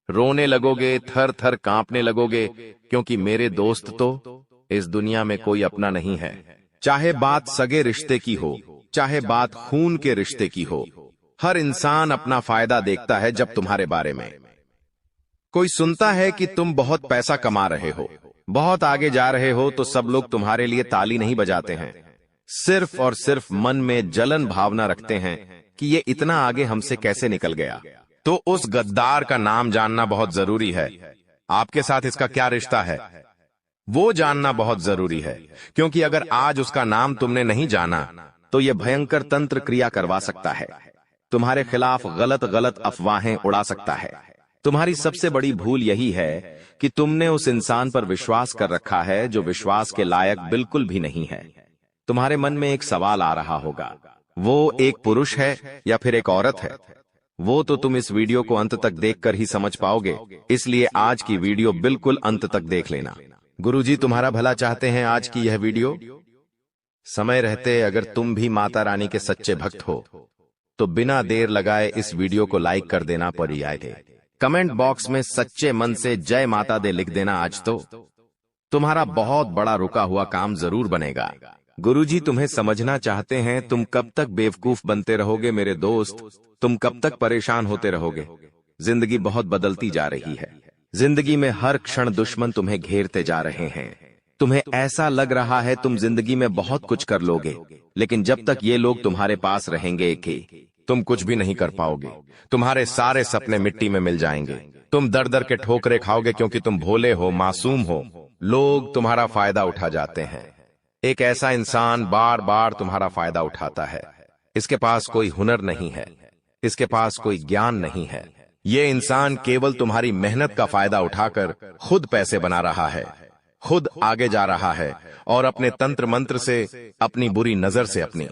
रोने लगोगे, थर थर कांपने लगोगे, क्योंकि मेरे दोस्त तो इस दुनिया में कोई अपना नहीं है। चाहे बात सगे रिश्ते की हो, चाहे बात खून के रिश्ते की हो, हर इंसान अपना फायदा देखता है। जब तुम्हारे बारे में कोई सुनता है कि तुम बहुत पैसा कमा रहे हो, बहुत आगे जा रहे हो, तो सब लोग तुम्हारे लिए ताली नहीं बजाते हैं, सिर्फ और सिर्फ मन में जलन भावना रखते हैं कि ये इतना आगे हमसे कैसे निकल गया। तो उस गद्दार का नाम जानना बहुत जरूरी है। आपके साथ इसका क्या रिश्ता है वो जानना बहुत जरूरी है, क्योंकि अगर आज उसका नाम तुमने नहीं जाना तो यह भयंकर तंत्र क्रिया करवा सकता है, तुम्हारे खिलाफ गलत गलत अफवाहें उड़ा सकता है। तुम्हारी सबसे बड़ी भूल यही है कि तुमने उस इंसान पर विश्वास कर रखा है जो विश्वास के लायक बिल्कुल भी नहीं है। तुम्हारे मन में एक सवाल आ रहा होगा, वो एक पुरुष है या फिर एक औरत है? वो तो तुम इस वीडियो को अंत तक देखकर ही समझ पाओगे, इसलिए आज की वीडियो बिल्कुल अंत तक देख लेना। गुरुजी तुम्हारा भला चाहते हैं। आज की यह वीडियो समय रहते अगर तुम भी माता रानी के सच्चे भक्त हो तो बिना देर लगाए इस वीडियो को लाइक कर देना, परियाय कमेंट बॉक्स में सच्चे मन से जय माता दे लिख देना। आज तो तुम्हारा बहुत बड़ा रुका हुआ काम जरूर बनेगा। गुरुजी तुम्हें समझना चाहते हैं। तुम कब तक बेवकूफ बनते रहोगे मेरे दोस्त? तुम कब तक परेशान होते रहोगे? जिंदगी बहुत बदलती जा रही है। जिंदगी में हर क्षण दुश्मन तुम्हें घेरते जा रहे हैं। तुम्हें ऐसा लग रहा है तुम जिंदगी में बहुत कुछ कर लोगे, लेकिन जब तक ये लोग तुम्हारे पास रहेंगे कि तुम कुछ भी नहीं कर पाओगे। तुम्हारे सारे सपने मिट्टी में मिल जाएंगे। तुम दर दर के ठोकरे खाओगे क्योंकि तुम भोले हो, मासूम हो। लोग तुम्हारा फायदा उठा जाते हैं। एक ऐसा इंसान बार बार तुम्हारा फायदा उठाता है। इसके पास कोई हुनर नहीं है, इसके पास कोई ज्ञान नहीं है। ये इंसान केवल तुम्हारी मेहनत का फायदा उठाकर खुद पैसे बना रहा है, खुद आगे जा रहा है और अपने तंत्र मंत्र से, अपनी बुरी नजर से, अपनी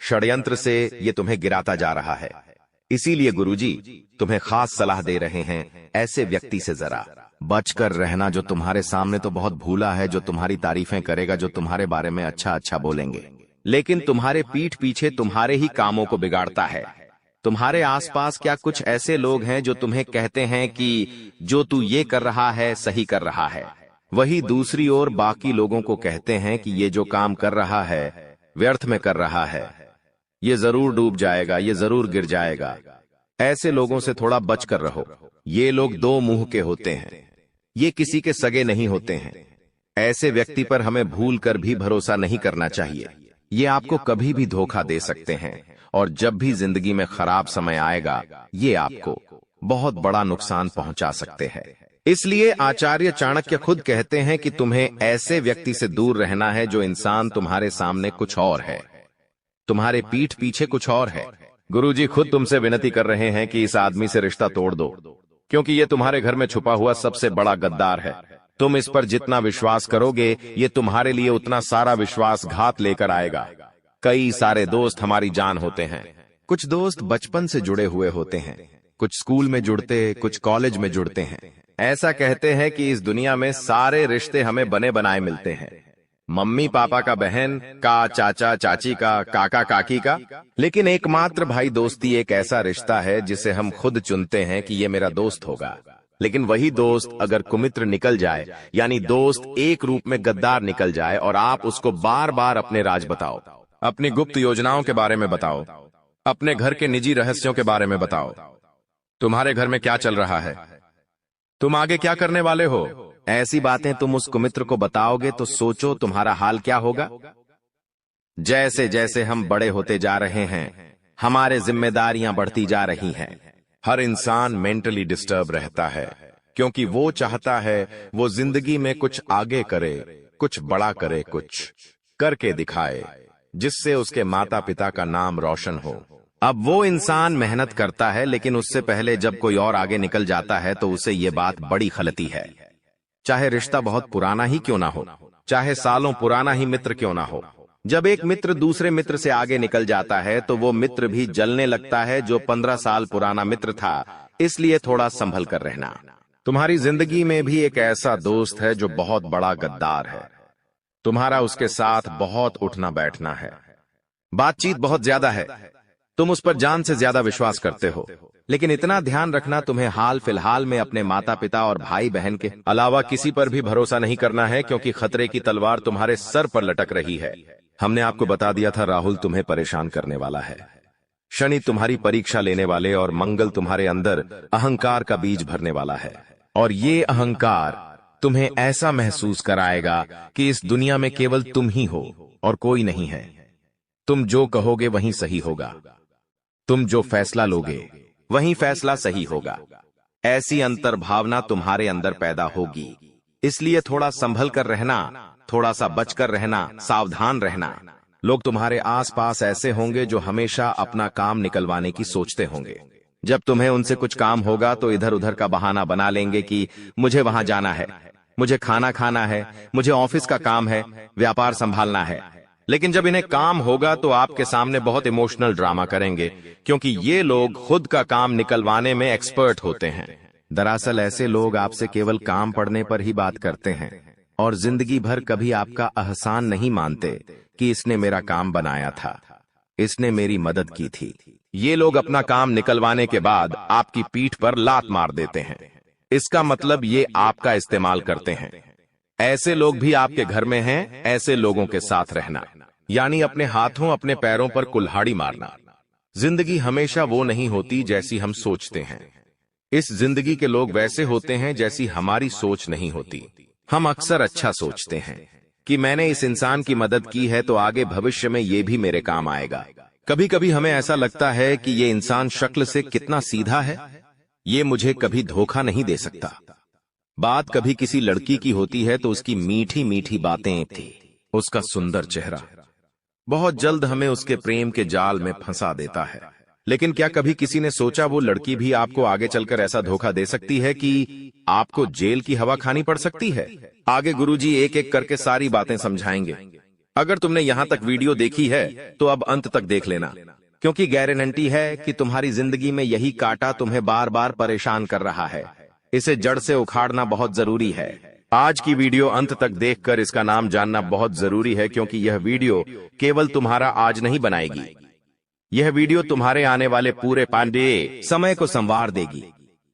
षड्यंत्र से ये तुम्हें गिराता जा रहा है। इसीलिए गुरुजी तुम्हें खास सलाह दे रहे हैं, ऐसे व्यक्ति से जरा बचकर रहना जो तुम्हारे सामने तो बहुत भूला है, जो तुम्हारी तारीफें करेगा, जो तुम्हारे बारे में अच्छा अच्छा बोलेंगे, लेकिन तुम्हारे पीठ पीछे तुम्हारे ही कामों को बिगाड़ता है। तुम्हारे आसपास क्या कुछ ऐसे लोग हैं जो तुम्हें कहते हैं कि जो तू ये कर रहा है सही कर रहा है, वही दूसरी ओर बाकी लोगों को कहते हैं कि ये जो काम कर रहा है व्यर्थ में कर रहा है, ये जरूर डूब जाएगा, ये जरूर गिर जाएगा। ऐसे लोगों से थोड़ा बचकर रहो। ये लोग दो मुंह के होते हैं, ये किसी के सगे नहीं होते हैं। ऐसे व्यक्ति पर हमें भूल कर भी भरोसा नहीं करना चाहिए। ये आपको कभी भी धोखा दे सकते हैं और जब भी जिंदगी में खराब समय आएगा ये आपको बहुत बड़ा नुकसान पहुंचा सकते हैं। इसलिए आचार्य चाणक्य खुद कहते हैं कि तुम्हें ऐसे व्यक्ति से दूर रहना है जो इंसान तुम्हारे सामने कुछ और है, तुम्हारे पीठ पीछे कुछ और है। गुरुजी खुद तुमसे विनती कर रहे हैं कि इस आदमी से रिश्ता तोड़ दो, क्योंकि ये तुम्हारे घर में छुपा हुआ सबसे बड़ा गद्दार है। तुम इस पर जितना विश्वास करोगे ये तुम्हारे लिए उतना सारा विश्वासघात लेकर आएगा। कई सारे दोस्त हमारी जान होते हैं। कुछ दोस्त बचपन से जुड़े हुए होते हैं, कुछ स्कूल में जुड़ते, कुछ कॉलेज में जुड़ते हैं। ऐसा कहते हैं कि इस दुनिया में सारे रिश्ते हमें बने बनाए मिलते हैं, मम्मी पापा का, बहन का, चाचा चाची का, काका काकी का। लेकिन एकमात्र भाई दोस्ती एक ऐसा रिश्ता है जिसे हम खुद चुनते हैं कि ये मेरा दोस्त होगा। लेकिन वही दोस्त अगर कुमित्र निकल जाए, यानी दोस्त एक रूप में गद्दार निकल जाए, और आप उसको बार बार अपने राज बताओ, अपनी गुप्त योजनाओं के बारे में बताओ, अपने घर के निजी रहस्यों के बारे में बताओ, तुम्हारे घर में क्या चल रहा है, तुम आगे क्या करने वाले हो, ऐसी बातें तुम उस कुमित्र को बताओगे तो सोचो तुम्हारा हाल क्या होगा। जैसे जैसे हम बड़े होते जा रहे हैं, हमारे जिम्मेदारियां बढ़ती जा रही हैं। हर इंसान मेंटली डिस्टर्ब रहता है, क्योंकि वो चाहता है वो जिंदगी में कुछ आगे करे, कुछ बड़ा करे, कुछ करके दिखाए जिससे उसके माता पिता का नाम रोशन हो। अब वो इंसान मेहनत करता है, लेकिन उससे पहले जब कोई और आगे निकल जाता है तो उसे ये बात बड़ी खलती है। चाहे रिश्ता बहुत पुराना ही क्यों ना हो, चाहे सालों पुराना ही मित्र क्यों ना हो, जब एक मित्र दूसरे मित्र से आगे निकल जाता है तो वो मित्र भी जलने लगता है जो 15 साल पुराना मित्र था। इसलिए थोड़ा संभल कर रहना। तुम्हारी जिंदगी में भी एक ऐसा दोस्त है जो बहुत बड़ा गद्दार है। तुम्हारा उसके साथ बहुत उठना बैठना है, बातचीत बहुत ज्यादा है, तुम उस पर जान से ज्यादा विश्वास करते हो। लेकिन इतना ध्यान रखना, तुम्हें हाल फिलहाल में अपने माता पिता और भाई बहन के अलावा किसी पर भी भरोसा नहीं करना है, क्योंकि खतरे की तलवार तुम्हारे सर पर लटक रही है। हमने आपको बता दिया था राहुल तुम्हें परेशान करने वाला है। शनि तुम्हारी परीक्षा लेने वाले और मंगल तुम्हारे अंदर अहंकार का बीज भरने वाला है। और ये अहंकार तुम्हें ऐसा महसूस कराएगा कि इस दुनिया में केवल तुम ही हो और कोई नहीं है। तुम जो कहोगे वही सही होगा, तुम जो फैसला लोगे वही फैसला सही होगा। ऐसी अंतर्भावना तुम्हारे अंदर पैदा होगी। इसलिए थोड़ा संभल कर रहना, थोड़ा सा बचकर रहना, सावधान रहना। लोग तुम्हारे आसपास ऐसे होंगे जो हमेशा अपना काम निकलवाने की सोचते होंगे। जब तुम्हें उनसे कुछ काम होगा तो इधर उधर का बहाना बना लेंगे कि मुझे वहां जाना है, मुझे खाना खाना है, मुझे ऑफिस का काम है, व्यापार संभालना है। लेकिन जब इन्हें काम होगा तो आपके सामने बहुत इमोशनल ड्रामा करेंगे, क्योंकि ये लोग खुद का काम निकलवाने में एक्सपर्ट होते हैं। दरअसल ऐसे लोग आपसे केवल काम पड़ने पर ही बात करते हैं और जिंदगी भर कभी आपका एहसान नहीं मानते कि इसने मेरा काम बनाया था, इसने मेरी मदद की थी। ये लोग अपना काम निकलवाने के बाद आपकी पीठ पर लात मार देते हैं। इसका मतलब ये आपका इस्तेमाल करते हैं। ऐसे लोग भी आपके घर में हैं। ऐसे लोगों के साथ रहना यानी अपने हाथों अपने पैरों पर कुल्हाड़ी मारना। जिंदगी हमेशा वो नहीं होती जैसी हम सोचते हैं। इस जिंदगी के लोग वैसे होते हैं जैसी हमारी सोच नहीं होती। हम अक्सर अच्छा सोचते हैं कि मैंने इस इंसान की मदद की है तो आगे भविष्य में ये भी मेरे काम आएगा। कभी कभी हमें ऐसा लगता है कि ये इंसान शक्ल से कितना सीधा है, ये मुझे कभी धोखा नहीं दे सकता। बात कभी किसी लड़की की होती है तो उसकी मीठी मीठी बातें थी, उसका सुंदर चेहरा बहुत जल्द हमें उसके प्रेम के जाल में फंसा देता है। लेकिन क्या कभी किसी ने सोचा वो लड़की भी आपको आगे चलकर ऐसा धोखा दे सकती है कि आपको जेल की हवा खानी पड़ सकती है? आगे गुरुजी एक एक करके सारी बातें समझाएंगे। अगर तुमने यहां तक वीडियो देखी है तो अब अंत तक देख लेना, क्योंकि गारंटी है कि तुम्हारी जिंदगी में यही कांटा तुम्हें बार बार परेशान कर रहा है। इसे जड़ से उखाड़ना बहुत जरूरी है। आज की वीडियो अंत तक देखकर इसका नाम जानना बहुत जरूरी है, क्योंकि यह वीडियो केवल तुम्हारा आज नहीं बनाएगी, यह वीडियो तुम्हारे आने वाले पूरे पांडे समय को संवार देगी,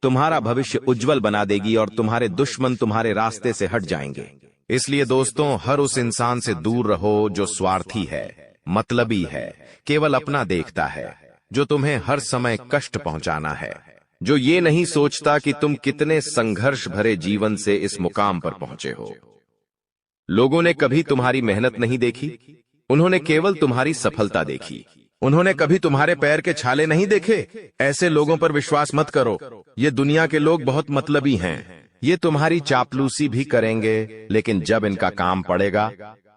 तुम्हारा भविष्य उज्जवल बना देगी और तुम्हारे दुश्मन तुम्हारे रास्ते से हट जाएंगे। इसलिए दोस्तों, हर उस इंसान से दूर रहो जो स्वार्थी है, मतलबी है, केवल अपना देखता है, जो तुम्हें हर समय कष्ट पहुंचाना है, जो ये नहीं सोचता कि तुम कितने संघर्ष भरे जीवन से इस मुकाम पर पहुंचे हो। लोगों ने कभी तुम्हारी मेहनत नहीं देखी, उन्होंने केवल तुम्हारी सफलता देखी। उन्होंने कभी तुम्हारे पैर के छाले नहीं देखे। ऐसे लोगों पर विश्वास मत करो। ये दुनिया के लोग बहुत मतलबी हैं। ये तुम्हारी चापलूसी भी करेंगे, लेकिन जब इनका काम पड़ेगा,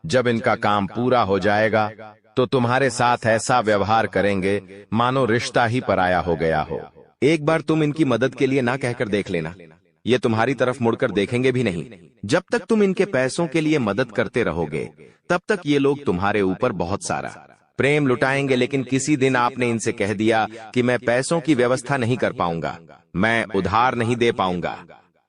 जब इनका काम पूरा हो जाएगा, तो तुम्हारे साथ ऐसा व्यवहार करेंगे मानो रिश्ता ही पराया हो गया हो। एक बार तुम इनकी मदद के लिए ना कहकर देख लेना, ये तुम्हारी तरफ मुड़कर देखेंगे भी नहीं। जब तक तुम इनके पैसों के लिए मदद करते रहोगे, तब तक ये लोग तुम्हारे ऊपर बहुत सारा प्रेम लुटाएंगे। लेकिन किसी दिन आपने इनसे कह दिया कि मैं पैसों की व्यवस्था नहीं कर पाऊंगा, मैं उधार नहीं दे पाऊंगा,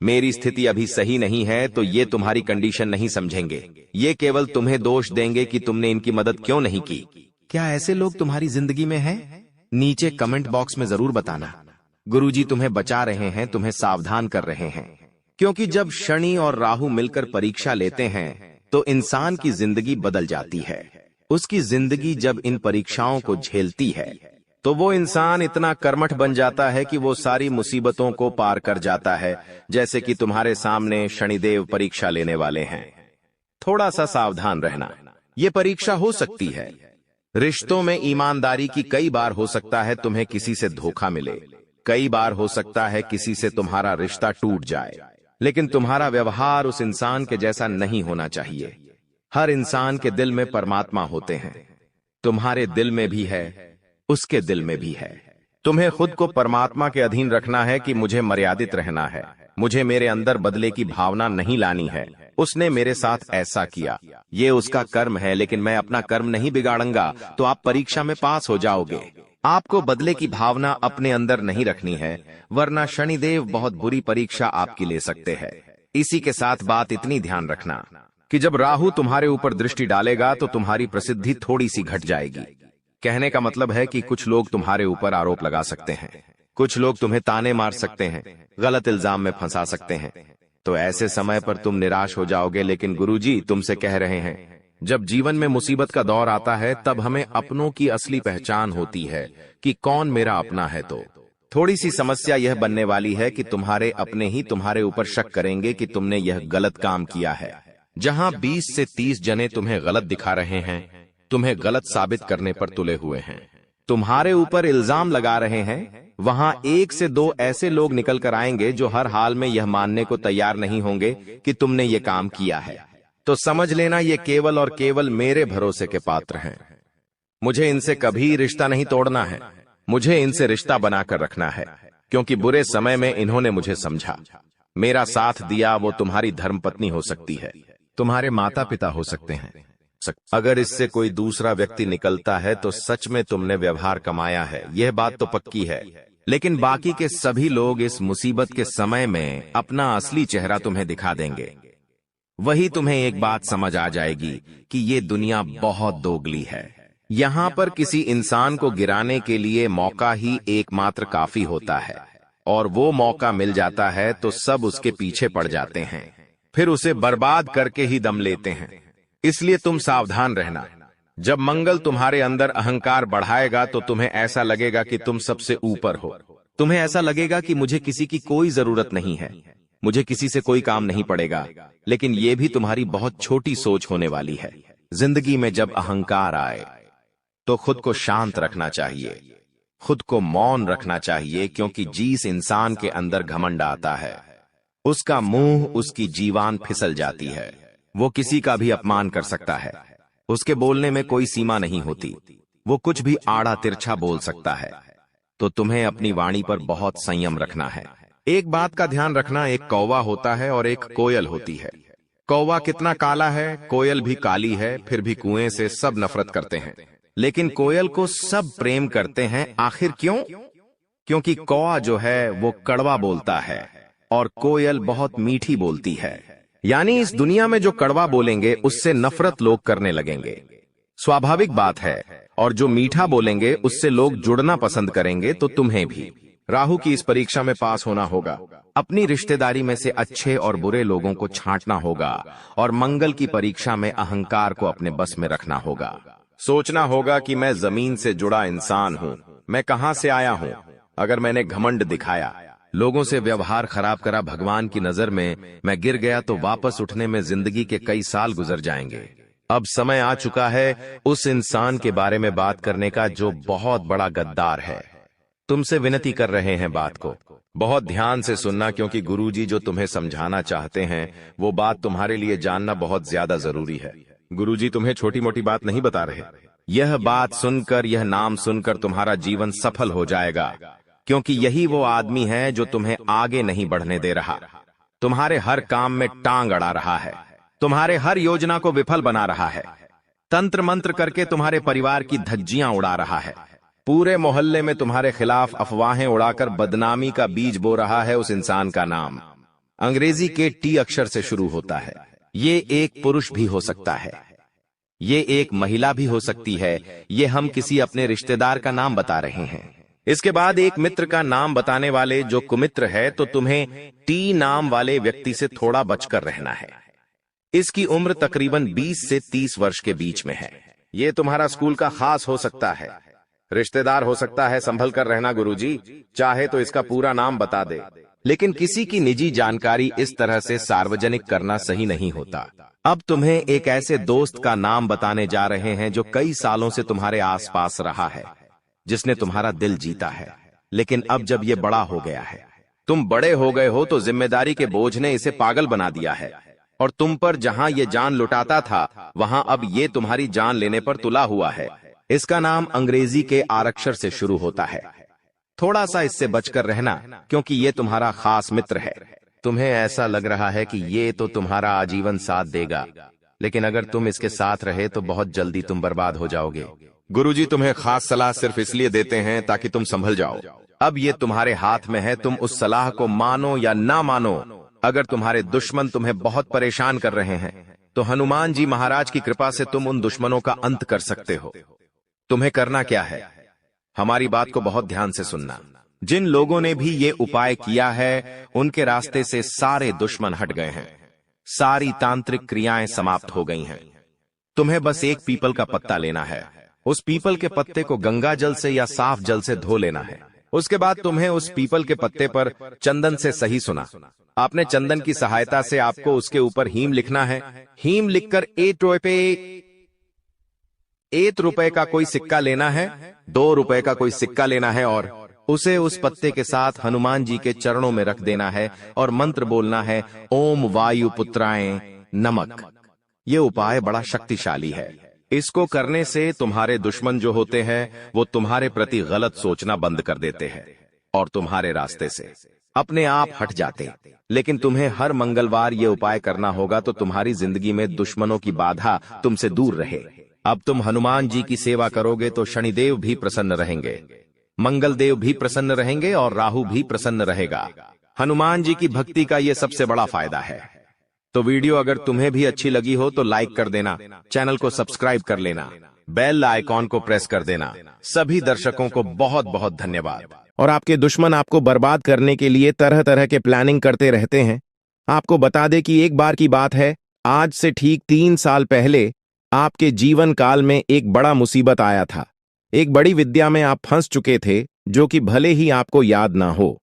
मेरी स्थिति अभी सही नहीं है तो ये तुम्हारी कंडीशन नहीं समझेंगे। ये केवल तुम्हें दोष देंगे कि तुमने इनकी मदद क्यों नहीं की। क्या ऐसे लोग तुम्हारी जिंदगी में हैं? नीचे कमेंट बॉक्स में जरूर बताना। गुरुजी तुम्हें बचा रहे हैं, तुम्हें सावधान कर रहे हैं, क्योंकि जब शनि और राहु मिलकर परीक्षा लेते हैं तो इंसान की जिंदगी बदल जाती है। उसकी जिंदगी जब इन परीक्षाओं को झेलती है तो वो इंसान इतना कर्मठ बन जाता है कि वो सारी मुसीबतों को पार कर जाता है। जैसे कि तुम्हारे सामने शनिदेव परीक्षा लेने वाले हैं। थोड़ा सा सावधान रहना। ये परीक्षा हो सकती है रिश्तों में ईमानदारी की, कई बार हो सकता है तुम्हें किसी से धोखा मिले, कई बार हो सकता है किसी से तुम्हारा रिश्ता टूट जाए, लेकिन तुम्हारा व्यवहार उस इंसान के जैसा नहीं होना चाहिए। हर इंसान के दिल में परमात्मा होते हैं। तुम्हारे दिल में भी है, उसके दिल में भी है। तुम्हें खुद को परमात्मा के अधीन रखना है कि मुझे मर्यादित रहना है, मुझे मेरे अंदर बदले की भावना नहीं लानी है। उसने मेरे साथ ऐसा किया, ये उसका कर्म है, लेकिन मैं अपना कर्म नहीं बिगाड़ूंगा तो आप परीक्षा में पास हो जाओगे। आपको बदले की भावना अपने अंदर नहीं रखनी है, वरना शनिदेव बहुत बुरी परीक्षा आपकी ले सकते हैं। इसी के साथ बात इतनी ध्यान रखना कि जब राहु तुम्हारे ऊपर दृष्टि डालेगा तो तुम्हारी प्रसिद्धि थोड़ी सी घट जाएगी। कहने का मतलब है कि कुछ लोग तुम्हारे ऊपर आरोप लगा सकते हैं, कुछ लोग तुम्हें ताने मार सकते हैं, गलत इल्जाम में फंसा सकते हैं। तो ऐसे समय पर तुम निराश हो जाओगे। लेकिन गुरुजी तुमसे कह रहे हैं, जब जीवन में मुसीबत का दौर आता है तब हमें अपनों की असली पहचान होती है कि कौन मेरा अपना है। तो थोड़ी सी समस्या यह बनने वाली है कि तुम्हारे अपने ही तुम्हारे ऊपर शक करेंगे कि तुमने यह गलत काम किया है। जहां 20 से 30 जने तुम्हें गलत दिखा रहे हैं, तुम्हें गलत साबित करने पर तुले हुए हैं, तुम्हारे ऊपर इल्जाम लगा रहे हैं, वहां 1 से 2 ऐसे लोग निकल कर आएंगे जो हर हाल में यह मानने को तैयार नहीं होंगे कि तुमने ये काम किया है। तो समझ लेना ये केवल और केवल मेरे भरोसे के पात्र हैं। मुझे इनसे कभी रिश्ता नहीं तोड़ना है, मुझे इनसे रिश्ता बनाकर रखना है, क्योंकि बुरे समय में इन्होंने मुझे समझा, मेरा साथ दिया। वो तुम्हारी धर्मपत्नी हो सकती है, तुम्हारे माता पिता हो सकते हैं। अगर इससे कोई दूसरा व्यक्ति निकलता है तो सच में तुमने व्यवहार कमाया है, यह बात तो पक्की है। लेकिन बाकी के सभी लोग इस मुसीबत के समय में अपना असली चेहरा तुम्हें दिखा देंगे। वही तुम्हें एक बात समझ आ जाएगी कि ये दुनिया बहुत दोगली है। यहाँ पर किसी इंसान को गिराने के लिए मौका ही एकमात्र काफी होता है, और वो मौका मिल जाता है तो सब उसके पीछे पड़ जाते हैं, फिर उसे बर्बाद करके ही दम लेते हैं। इसलिए तुम सावधान रहना। जब मंगल तुम्हारे अंदर अहंकार बढ़ाएगा तो तुम्हें ऐसा लगेगा कि तुम सबसे ऊपर हो। तुम्हें ऐसा लगेगा कि मुझे किसी की कोई जरूरत नहीं है, मुझे किसी से कोई काम नहीं पड़ेगा। लेकिन यह भी तुम्हारी बहुत छोटी सोच होने वाली है। जिंदगी में जब अहंकार आए तो खुद को शांत रखना चाहिए, खुद को मौन रखना चाहिए, क्योंकि जिस इंसान के अंदर घमंड आता है उसका मुंह, उसकी जीवान फिसल जाती है। वो किसी का भी अपमान कर सकता है, उसके बोलने में कोई सीमा नहीं होती, वो कुछ भी आड़ा तिरछा बोल सकता है। तो तुम्हें अपनी वाणी पर बहुत संयम रखना है। एक बात का ध्यान रखना, एक कौवा होता है और एक कोयल होती है। कौवा कितना काला है, कोयल भी काली है, फिर भी कुएं से सब नफरत करते हैं, लेकिन कोयल को सब प्रेम करते हैं। आखिर क्यों? क्योंकि कौवा जो है वो कड़वा बोलता है और कोयल बहुत मीठी बोलती है। यानी इस दुनिया में जो कड़वा बोलेंगे उससे नफरत लोग करने लगेंगे, स्वाभाविक बात है। और जो मीठा बोलेंगे उससे लोग जुड़ना पसंद करेंगे। तो तुम्हें भी राहु की इस परीक्षा में पास होना होगा। अपनी रिश्तेदारी में से अच्छे और बुरे लोगों को छांटना होगा, और मंगल की परीक्षा में अहंकार को अपने बस में रखना होगा। सोचना होगा कि मैं जमीन से जुड़ा इंसान हूँ, मैं कहां से आया हूँ। अगर मैंने घमंड दिखाया, लोगों से व्यवहार खराब करा, भगवान की नजर में मैं गिर गया, तो वापस उठने में जिंदगी के कई साल गुजर जाएंगे। अब समय आ चुका है उस इंसान के बारे में बात करने का जो बहुत बड़ा गद्दार है। तुमसे विनती कर रहे हैं, बात को बहुत ध्यान से सुनना, क्योंकि गुरुजी जो तुम्हें समझाना चाहते हैं वो बात तुम्हारे लिए जानना बहुत ज्यादा जरूरी है। गुरुजी तुम्हें छोटी मोटी बात नहीं बता रहे। यह बात सुनकर, यह नाम सुनकर तुम्हारा जीवन सफल हो जाएगा, क्योंकि यही वो आदमी है जो तुम्हें आगे नहीं बढ़ने दे रहा, तुम्हारे हर काम में टांग अड़ा रहा है, तुम्हारे हर योजना को विफल बना रहा है, तंत्र मंत्र करके तुम्हारे परिवार की धज्जियां उड़ा रहा है, पूरे मोहल्ले में तुम्हारे खिलाफ अफवाहें उड़ाकर बदनामी का बीज बो रहा है। उस इंसान का नाम अंग्रेजी के टी अक्षर से शुरू होता है। ये एक पुरुष भी हो सकता है, ये एक महिला भी हो सकती है, ये हम किसी अपने रिश्तेदार का नाम बता रहे हैं। इसके बाद एक मित्र का नाम बताने वाले जो कुमित्र है, तो तुम्हें टी नाम वाले व्यक्ति से थोड़ा बचकर रहना है। इसकी उम्र तकरीबन 20 से 30 वर्ष के बीच में है। ये तुम्हारा स्कूल का खास हो सकता है, रिश्तेदार हो सकता है। संभल कर रहना गुरुजी, चाहे तो इसका पूरा नाम बता दे, लेकिन किसी की निजी जानकारी इस तरह से सार्वजनिक करना सही नहीं होता। अब तुम्हें एक ऐसे दोस्त का नाम बताने जा रहे हैं जो कई सालों से तुम्हारे आसपास रहा है, जिसने तुम्हारा दिल जीता है, लेकिन अब जब ये बड़ा हो गया है, तुम बड़े हो गए हो, तो जिम्मेदारी के बोझ ने इसे पागल बना दिया है, और तुम पर जहां ये जान लुटाता था, वहां अब ये तुम्हारी जान लेने पर तुला हुआ है। इसका नाम अंग्रेजी के आरक्षर से शुरू होता है। थोड़ा सा इससे बचकर रहना, क्योंकि ये तुम्हारा खास मित्र है। तुम्हें ऐसा लग रहा है कि ये तो तुम्हारा आजीवन साथ देगा, लेकिन अगर तुम इसके साथ रहे तो बहुत जल्दी तुम बर्बाद हो जाओगे। गुरुजी तुम्हें खास सलाह सिर्फ इसलिए देते हैं ताकि तुम संभल जाओ। अब ये तुम्हारे हाथ में है, तुम उस सलाह को मानो या ना मानो। अगर तुम्हारे दुश्मन तुम्हें बहुत परेशान कर रहे हैं, तो हनुमान जी महाराज की कृपा से तुम उन दुश्मनों का अंत कर सकते हो। तुम्हें करना क्या है, हमारी बात को बहुत ध्यान से सुनना। जिन लोगों ने भी ये उपाय किया है, उनके रास्ते से सारे दुश्मन हट गए हैं, सारी तांत्रिक क्रियाएं समाप्त हो गई हैं। तुम्हें बस एक पीपल का पत्ता लेना है। उस पीपल के पत्ते को गंगा जल से या साफ जल से धो लेना है। उसके बाद तुम्हें उस पीपल के पत्ते पर चंदन से, सही सुना आपने, चंदन की सहायता से आपको उसके ऊपर हीम लिखना है। हीम लिखकर 1 रुपए का कोई सिक्का लेना है, 2 रुपए का कोई सिक्का लेना है, और उसे उस पत्ते के साथ हनुमान जी के चरणों में रख देना है और मंत्र बोलना है, ओम वायु पुत्राय नमक। ये उपाय बड़ा शक्तिशाली है। इसको करने से तुम्हारे दुश्मन जो होते हैं, वो तुम्हारे प्रति गलत सोचना बंद कर देते हैं और तुम्हारे रास्ते से अपने आप हट जाते। लेकिन तुम्हें हर मंगलवार ये उपाय करना होगा, तो तुम्हारी जिंदगी में दुश्मनों की बाधा तुमसे दूर रहे। अब तुम हनुमान जी की सेवा करोगे तो शनिदेव भी प्रसन्न रहेंगे, मंगलदेव भी प्रसन्न रहेंगे और राहु भी प्रसन्न रहेगा। हनुमान जी की भक्ति का ये सबसे बड़ा फायदा है। तो वीडियो अगर तुम्हें भी अच्छी लगी हो तो लाइक कर देना, चैनल को सब्सक्राइब कर लेना, बेल आइकॉन को प्रेस कर देना। सभी दर्शकों को बहुत बहुत धन्यवाद। और आपके दुश्मन आपको बर्बाद करने के लिए तरह तरह के प्लानिंग करते रहते हैं। आपको बता दें कि एक बार की बात है, आज से ठीक 3 साल पहले आपके जीवन काल में एक बड़ा मुसीबत आया था। एक बड़ी विद्या में आप फंस चुके थे, जो कि भले ही आपको याद ना हो,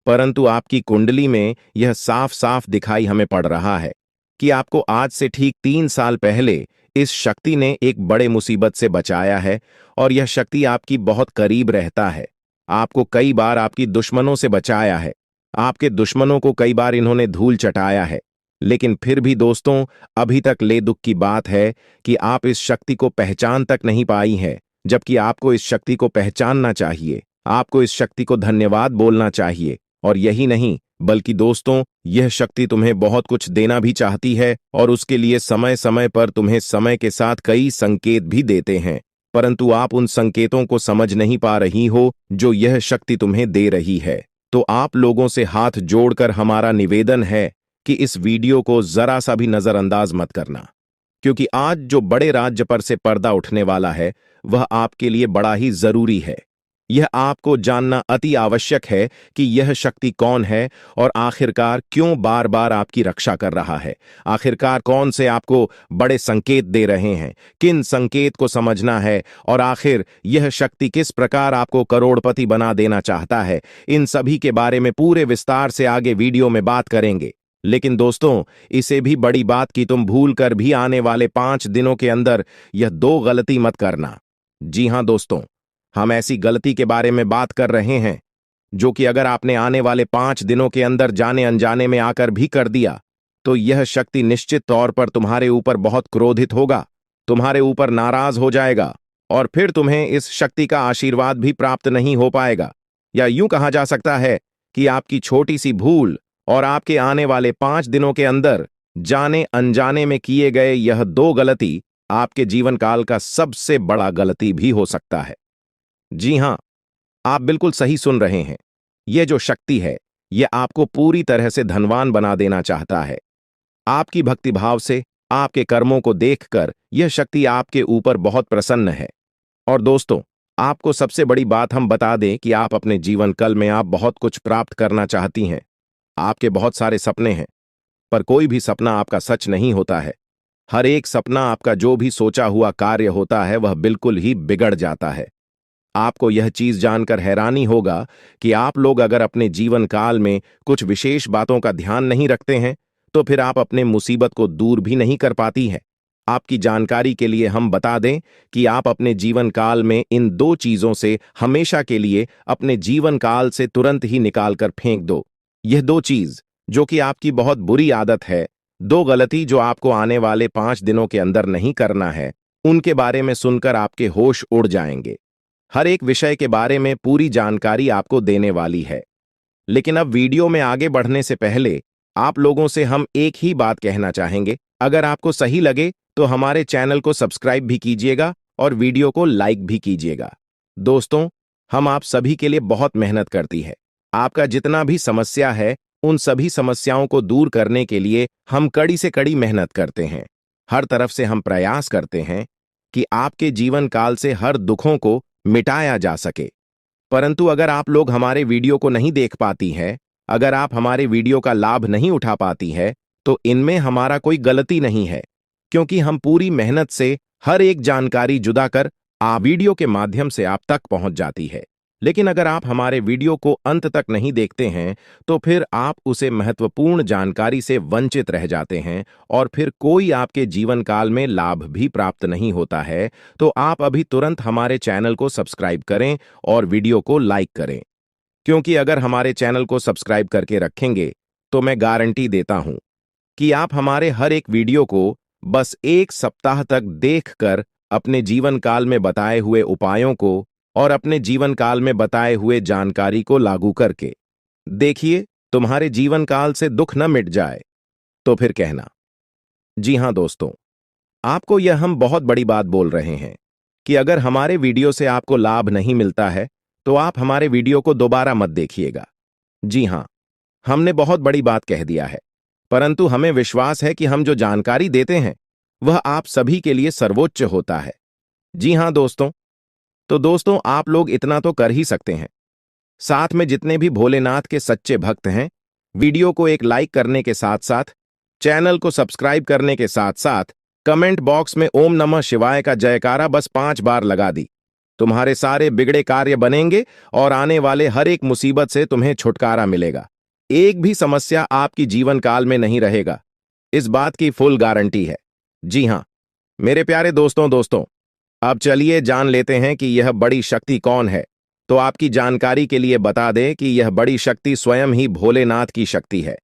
परंतु आपकी कुंडली में यह साफ साफ दिखाई हमें पड़ रहा है कि आपको आज से ठीक 3 साल पहले इस शक्ति ने एक बड़े मुसीबत से बचाया है, और यह शक्ति आपकी बहुत करीब रहता है। आपको कई बार आपकी दुश्मनों से बचाया है, आपके दुश्मनों को कई बार इन्होंने धूल चटाया है, लेकिन फिर भी दोस्तों, अभी तक ले दुख की बात है कि आप इस शक्ति को पहचान तक नहीं पाई है, जबकि आपको इस शक्ति को पहचानना चाहिए। आपको इस शक्ति को धन्यवाद बोलना चाहिए। और यही नहीं, बल्कि दोस्तों, यह शक्ति तुम्हें बहुत कुछ देना भी चाहती है, और उसके लिए समय समय पर तुम्हें समय के साथ कई संकेत भी देते हैं, परंतु आप उन संकेतों को समझ नहीं पा रही हो जो यह शक्ति तुम्हें दे रही है। तो आप लोगों से हाथ जोड़कर हमारा निवेदन है कि इस वीडियो को जरा सा भी नजरअंदाज मत करना, क्योंकि आज जो बड़े राज्य पर से पर्दा उठने वाला है, वह आपके लिए बड़ा ही जरूरी है। यह आपको जानना अति आवश्यक है कि यह शक्ति कौन है और आखिरकार क्यों बार बार आपकी रक्षा कर रहा है। आखिरकार कौन से आपको बड़े संकेत दे रहे हैं, किन संकेत को समझना है, और आखिर यह शक्ति किस प्रकार आपको करोड़पति बना देना चाहता है। इन सभी के बारे में पूरे विस्तार से आगे वीडियो में बात करेंगे। लेकिन दोस्तों, इसे भी बड़ी बात कि तुम भूल कर भी आने वाले 5 दिनों के अंदर यह 2 गलती मत करना। जी हां दोस्तों, हम ऐसी गलती के बारे में बात कर रहे हैं जो कि अगर आपने आने वाले 5 दिनों के अंदर जाने अनजाने में आकर भी कर दिया, तो यह शक्ति निश्चित तौर पर तुम्हारे ऊपर बहुत क्रोधित होगा, तुम्हारे ऊपर नाराज हो जाएगा, और फिर तुम्हें इस शक्ति का आशीर्वाद भी प्राप्त नहीं हो पाएगा। या यूं कहा जा सकता है कि आपकी छोटी सी भूल और आपके आने वाले 5 दिनों के अंदर जाने अनजाने में किए गए यह 2 गलती आपके जीवन काल का सबसे बड़ा गलती भी हो सकता है। जी हां, आप बिल्कुल सही सुन रहे हैं। यह जो शक्ति है, यह आपको पूरी तरह से धनवान बना देना चाहता है। आपकी भक्तिभाव से, आपके कर्मों को देखकर यह शक्ति आपके ऊपर बहुत प्रसन्न है। और दोस्तों, आपको सबसे बड़ी बात हम बता दें कि आप अपने जीवन काल में आप बहुत कुछ प्राप्त करना चाहती हैं। आपके बहुत सारे सपने हैं, पर कोई भी सपना आपका सच नहीं होता है। हर एक सपना आपका जो भी सोचा हुआ कार्य होता है वह बिल्कुल ही बिगड़ जाता है। आपको यह चीज जानकर हैरानी होगा कि आप लोग अगर अपने जीवन काल में कुछ विशेष बातों का ध्यान नहीं रखते हैं तो फिर आप अपने मुसीबत को दूर भी नहीं कर पाती हैं। आपकी जानकारी के लिए हम बता दें कि आप अपने जीवन काल में इन दो चीजों से हमेशा के लिए अपने जीवन काल से तुरंत ही निकाल कर फेंक दो। यह दो चीज जो कि आपकी बहुत बुरी आदत है, दो गलती जो आपको आने वाले 5 दिनों के अंदर नहीं करना है, उनके बारे में सुनकर आपके होश उड़ जाएंगे। हर एक विषय के बारे में पूरी जानकारी आपको देने वाली है। लेकिन अब वीडियो में आगे बढ़ने से पहले आप लोगों से हम एक ही बात कहना चाहेंगे। अगर आपको सही लगे तो हमारे चैनल को सब्सक्राइब भी कीजिएगा और वीडियो को लाइक भी कीजिएगा। दोस्तों, हम आप सभी के लिए बहुत मेहनत करती है। आपका जितना भी समस्या है उन सभी समस्याओं को दूर करने के लिए हम कड़ी से कड़ी मेहनत करते हैं। हर तरफ से हम प्रयास करते हैं कि आपके जीवन काल से हर दुखों को मिटाया जा सके। परंतु अगर आप लोग हमारे वीडियो को नहीं देख पाती हैं, अगर आप हमारे वीडियो का लाभ नहीं उठा पाती है, तो इनमें हमारा कोई गलती नहीं है, क्योंकि हम पूरी मेहनत से हर एक जानकारी जुदा कर वीडियो के माध्यम से आप तक पहुंच जाती है। लेकिन अगर आप हमारे वीडियो को अंत तक नहीं देखते हैं तो फिर आप उसे महत्वपूर्ण जानकारी से वंचित रह जाते हैं और फिर कोई आपके जीवन काल में लाभ भी प्राप्त नहीं होता है। तो आप अभी तुरंत हमारे चैनल को सब्सक्राइब करें और वीडियो को लाइक करें, क्योंकि अगर हमारे चैनल को सब्सक्राइब करके रखेंगे तो मैं गारंटी देता हूं कि आप हमारे हर एक वीडियो को बस 1 सप्ताह तक देखकर अपने जीवन काल में बताए हुए उपायों को और अपने जीवन काल में बताए हुए जानकारी को लागू करके देखिए, तुम्हारे जीवन काल से दुख न मिट जाए तो फिर कहना। जी हां दोस्तों, आपको यह हम बहुत बड़ी बात बोल रहे हैं कि अगर हमारे वीडियो से आपको लाभ नहीं मिलता है तो आप हमारे वीडियो को दोबारा मत देखिएगा। जी हां, हमने बहुत बड़ी बात कह दिया है, परंतु हमें विश्वास है कि हम जो जानकारी देते हैं वह आप सभी के लिए सर्वोच्च होता है। जी हां दोस्तों, तो दोस्तों, आप लोग इतना तो कर ही सकते हैं। साथ में जितने भी भोलेनाथ के सच्चे भक्त हैं, वीडियो को एक लाइक करने के साथ साथ, चैनल को सब्सक्राइब करने के साथ साथ, कमेंट बॉक्स में ओम नमः शिवाय का जयकारा बस 5 बार लगा दी। तुम्हारे सारे बिगड़े कार्य बनेंगे और आने वाले हर एक मुसीबत से तुम्हें छुटकारा मिलेगा। एक भी समस्या आपकी जीवन काल में नहीं रहेगा, इस बात की फुल गारंटी है। जी हां मेरे प्यारे दोस्तों, अब चलिए जान लेते हैं कि यह बड़ी शक्ति कौन है। तो आपकी जानकारी के लिए बता दें कि यह बड़ी शक्ति स्वयं ही भोलेनाथ की शक्ति है।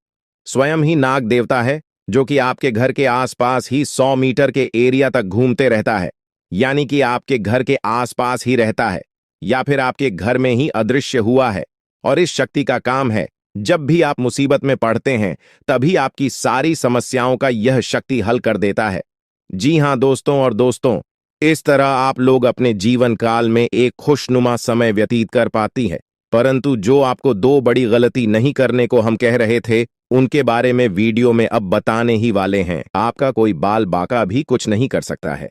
स्वयं ही नाग देवता है जो कि आपके घर के आसपास ही 100 मीटर के एरिया तक घूमते रहता है, यानी कि आपके घर के आसपास ही रहता है या फिर आपके घर में ही अदृश्य हुआ है। और इस शक्ति का काम है, जब भी आप मुसीबत में पड़ते हैं तभी आपकी सारी समस्याओं का यह शक्ति हल कर देता है। जी हां दोस्तों, इस तरह आप लोग अपने जीवन काल में एक खुशनुमा समय व्यतीत कर पाती है। परंतु जो आपको 2 बड़ी गलती नहीं करने को हम कह रहे थे उनके बारे में वीडियो में अब बताने ही वाले हैं। आपका कोई बाल बाका भी कुछ नहीं कर सकता है।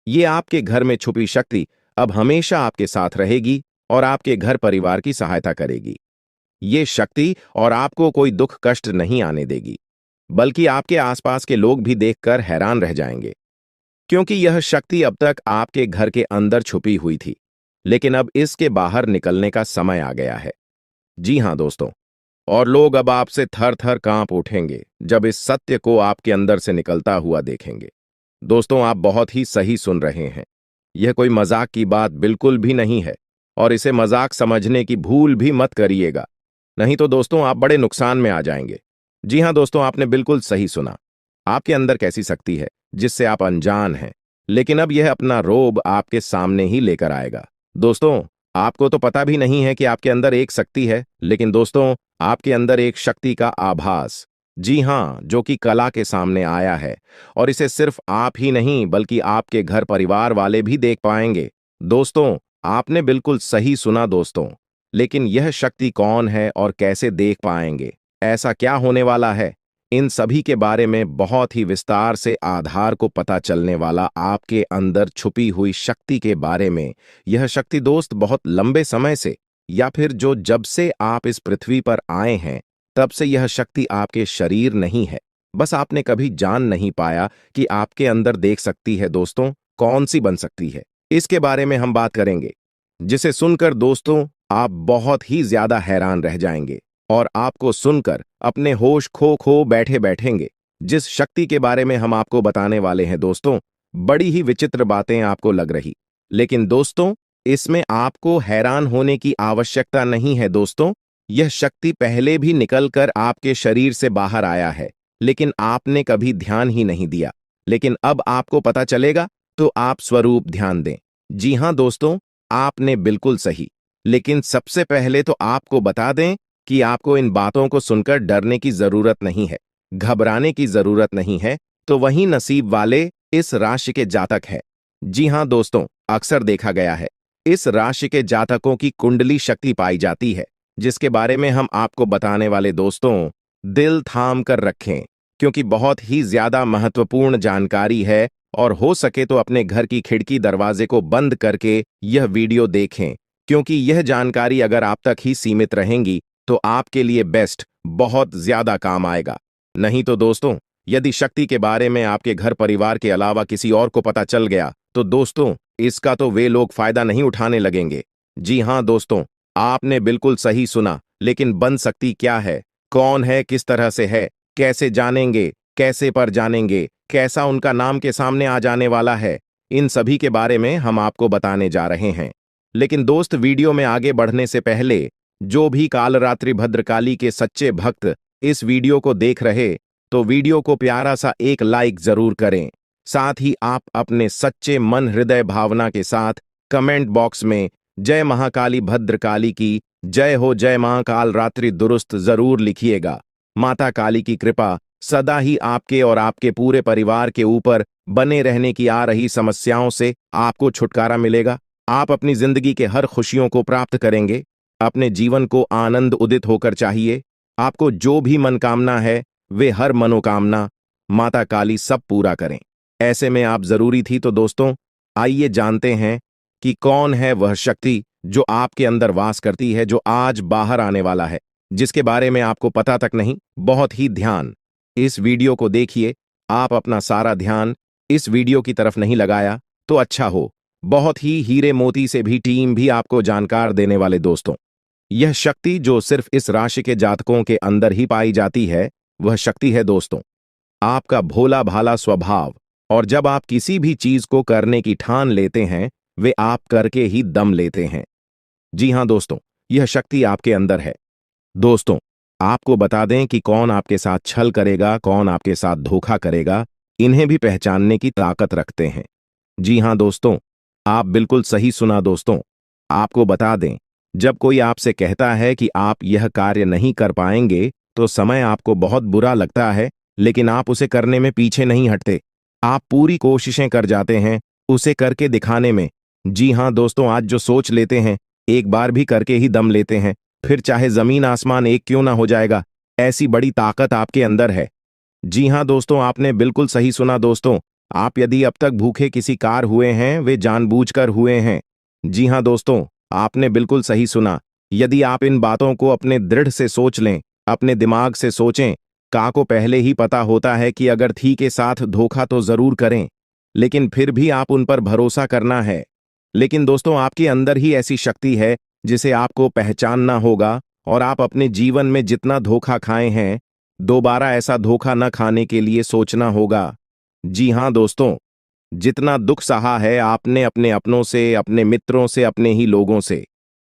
ये आपके घर में छुपी शक्ति अब हमेशा आपके साथ रहेगी और आपके घर परिवार की सहायता करेगी। ये शक्ति और आपको कोई दुख कष्ट नहीं आने देगी, बल्कि आपके आसपास के लोग भी देखकर हैरान रह जाएंगे, क्योंकि यह शक्ति अब तक आपके घर के अंदर छुपी हुई थी, लेकिन अब इसके बाहर निकलने का समय आ गया है। जी हां दोस्तों, और लोग अब आपसे थर थर कांप उठेंगे जब इस सत्य को आपके अंदर से निकलता हुआ देखेंगे। दोस्तों, आप बहुत ही सही सुन रहे हैं। यह कोई मजाक की बात बिल्कुल भी नहीं है और इसे मजाक समझने की भूल भी मत करिएगा, नहीं तो दोस्तों आप बड़े नुकसान में आ जाएंगे। जी हां दोस्तों, आपने बिल्कुल सही सुना। आपके अंदर कैसी शक्ति है जिससे आप अनजान हैं, लेकिन अब यह अपना रोब आपके सामने ही लेकर आएगा। दोस्तों, आपको तो पता भी नहीं है कि आपके अंदर एक शक्ति है, लेकिन दोस्तों आपके अंदर एक शक्ति का आभास, जी हां, जो कि कला के सामने आया है और इसे सिर्फ आप ही नहीं बल्कि आपके घर परिवार वाले भी देख पाएंगे। दोस्तों, आपने बिल्कुल सही सुना दोस्तों, लेकिन यह शक्ति कौन है और कैसे देख पाएंगे? ऐसा क्या होने वाला है? इन सभी के बारे में बहुत ही विस्तार से आधार को पता चलने वाला आपके अंदर छुपी हुई शक्ति के बारे में। यह शक्ति दोस्त बहुत लंबे समय से, या फिर जो जब से आप इस पृथ्वी पर आए हैं तब से यह शक्ति आपके शरीर नहीं है, बस आपने कभी जान नहीं पाया कि आपके अंदर देख सकती है। दोस्तों, कौन सी बन सकती है, इसके बारे में हम बात करेंगे, जिसे सुनकर दोस्तों आप बहुत ही ज्यादा हैरान रह जाएंगे और आपको सुनकर अपने होश खो बैठे बैठेंगे। जिस शक्ति के बारे में हम आपको बताने वाले हैं दोस्तों, बड़ी ही विचित्र बातें आपको लग रही, लेकिन दोस्तों इसमें आपको हैरान होने की आवश्यकता नहीं है। दोस्तों, यह शक्ति पहले भी निकलकर आपके शरीर से बाहर आया है, लेकिन आपने कभी ध्यान ही नहीं दिया। लेकिन अब आपको पता चलेगा, तो आप स्वरूप ध्यान दें। जी हां दोस्तों, आपने बिल्कुल सही। लेकिन सबसे पहले तो आपको बता दें कि आपको इन बातों को सुनकर डरने की जरूरत नहीं है, घबराने की जरूरत नहीं है। तो वही नसीब वाले इस राशि के जातक है। जी हां दोस्तों, अक्सर देखा गया है इस राशि के जातकों की कुंडली शक्ति पाई जाती है, जिसके बारे में हम आपको बताने वाले दोस्तों दिल थाम कर रखें, क्योंकि बहुत ही ज्यादा महत्वपूर्ण जानकारी है। और हो सके तो अपने घर की खिड़की दरवाजे को बंद करके यह वीडियो देखें, क्योंकि यह जानकारी अगर आप तक ही सीमित रहेंगी तो आपके लिए बेस्ट, बहुत ज्यादा काम आएगा। नहीं तो दोस्तों, यदि शक्ति के बारे में आपके घर परिवार के अलावा किसी और को पता चल गया तो दोस्तों इसका तो वे लोग फायदा नहीं उठाने लगेंगे। जी हां दोस्तों, आपने बिल्कुल सही सुना। लेकिन बन सकती क्या है, कौन है, किस तरह से है, कैसे जानेंगे, कैसे पर जानेंगे, कैसा उनका नाम के सामने आ जाने वाला है, इन सभी के बारे में हम आपको बताने जा रहे हैं। लेकिन दोस्त, वीडियो में आगे बढ़ने से पहले जो भी कालरात्रि भद्रकाली के सच्चे भक्त इस वीडियो को देख रहे, तो वीडियो को प्यारा सा एक लाइक जरूर करें। साथ ही आप अपने सच्चे मन हृदय भावना के साथ कमेंट बॉक्स में जय महाकाली भद्रकाली की जय हो, जय मां कालरात्रि दुरुस्त जरूर लिखिएगा। माता काली की कृपा सदा ही आपके और आपके पूरे परिवार के ऊपर बने रहने की। आ रही समस्याओं से आपको छुटकारा मिलेगा, आप अपनी जिंदगी के हर खुशियों को प्राप्त करेंगे। अपने जीवन को आनंद उदित होकर चाहिए। आपको जो भी मनोकामना है, वे हर मनोकामना माता काली सब पूरा करें। ऐसे में आप जरूरी थी। तो दोस्तों आइए जानते हैं कि कौन है वह शक्ति जो आपके अंदर वास करती है, जो आज बाहर आने वाला है, जिसके बारे में आपको पता तक नहीं। बहुत ही ध्यान इस वीडियो को देखिए। आप अपना सारा ध्यान इस वीडियो की तरफ नहीं लगाया तो अच्छा हो। बहुत ही हीरे मोती से भी टीम भी आपको जानकार देने वाले दोस्तों, यह शक्ति जो सिर्फ इस राशि के जातकों के अंदर ही पाई जाती है, वह शक्ति है दोस्तों आपका भोला भाला स्वभाव। और जब आप किसी भी चीज को करने की ठान लेते हैं, वे आप करके ही दम लेते हैं। जी हां दोस्तों, यह शक्ति आपके अंदर है। दोस्तों, आपको बता दें कि कौन आपके साथ छल करेगा, कौन आपके साथ धोखा करेगा, इन्हें भी पहचानने की ताकत रखते हैं। जी हां दोस्तों, आप बिल्कुल सही सुना दोस्तों। आपको बता दें, जब कोई आपसे कहता है कि आप यह कार्य नहीं कर पाएंगे, तो समय आपको बहुत बुरा लगता है, लेकिन आप उसे करने में पीछे नहीं हटते। आप पूरी कोशिशें कर जाते हैं उसे करके दिखाने में। जी हां दोस्तों, आज जो सोच लेते हैं, एक बार भी करके ही दम लेते हैं, फिर चाहे जमीन आसमान एक क्यों ना हो जाएगा। ऐसी बड़ी ताकत आपके अंदर है। जी हां दोस्तों, आपने बिल्कुल सही सुना दोस्तों। आप यदि अब तक भूखे किसी कार हुए हैं, वे जानबूझकर हुए हैं। जी हां दोस्तों, आपने बिल्कुल सही सुना। यदि आप इन बातों को अपने दृढ़ से सोच लें, अपने दिमाग से सोचें, का को पहले ही पता होता है कि अगर थी के साथ धोखा तो जरूर करें, लेकिन फिर भी आप उन पर भरोसा करना है। लेकिन दोस्तों, आपके अंदर ही ऐसी शक्ति है जिसे आपको पहचानना होगा, और आप अपने जीवन में जितना धोखा खाए हैं, दोबारा ऐसा धोखा न खाने के लिए सोचना होगा। जी हां दोस्तों, जितना दुख सहा है आपने अपने अपनों से, अपने मित्रों से, अपने ही लोगों से,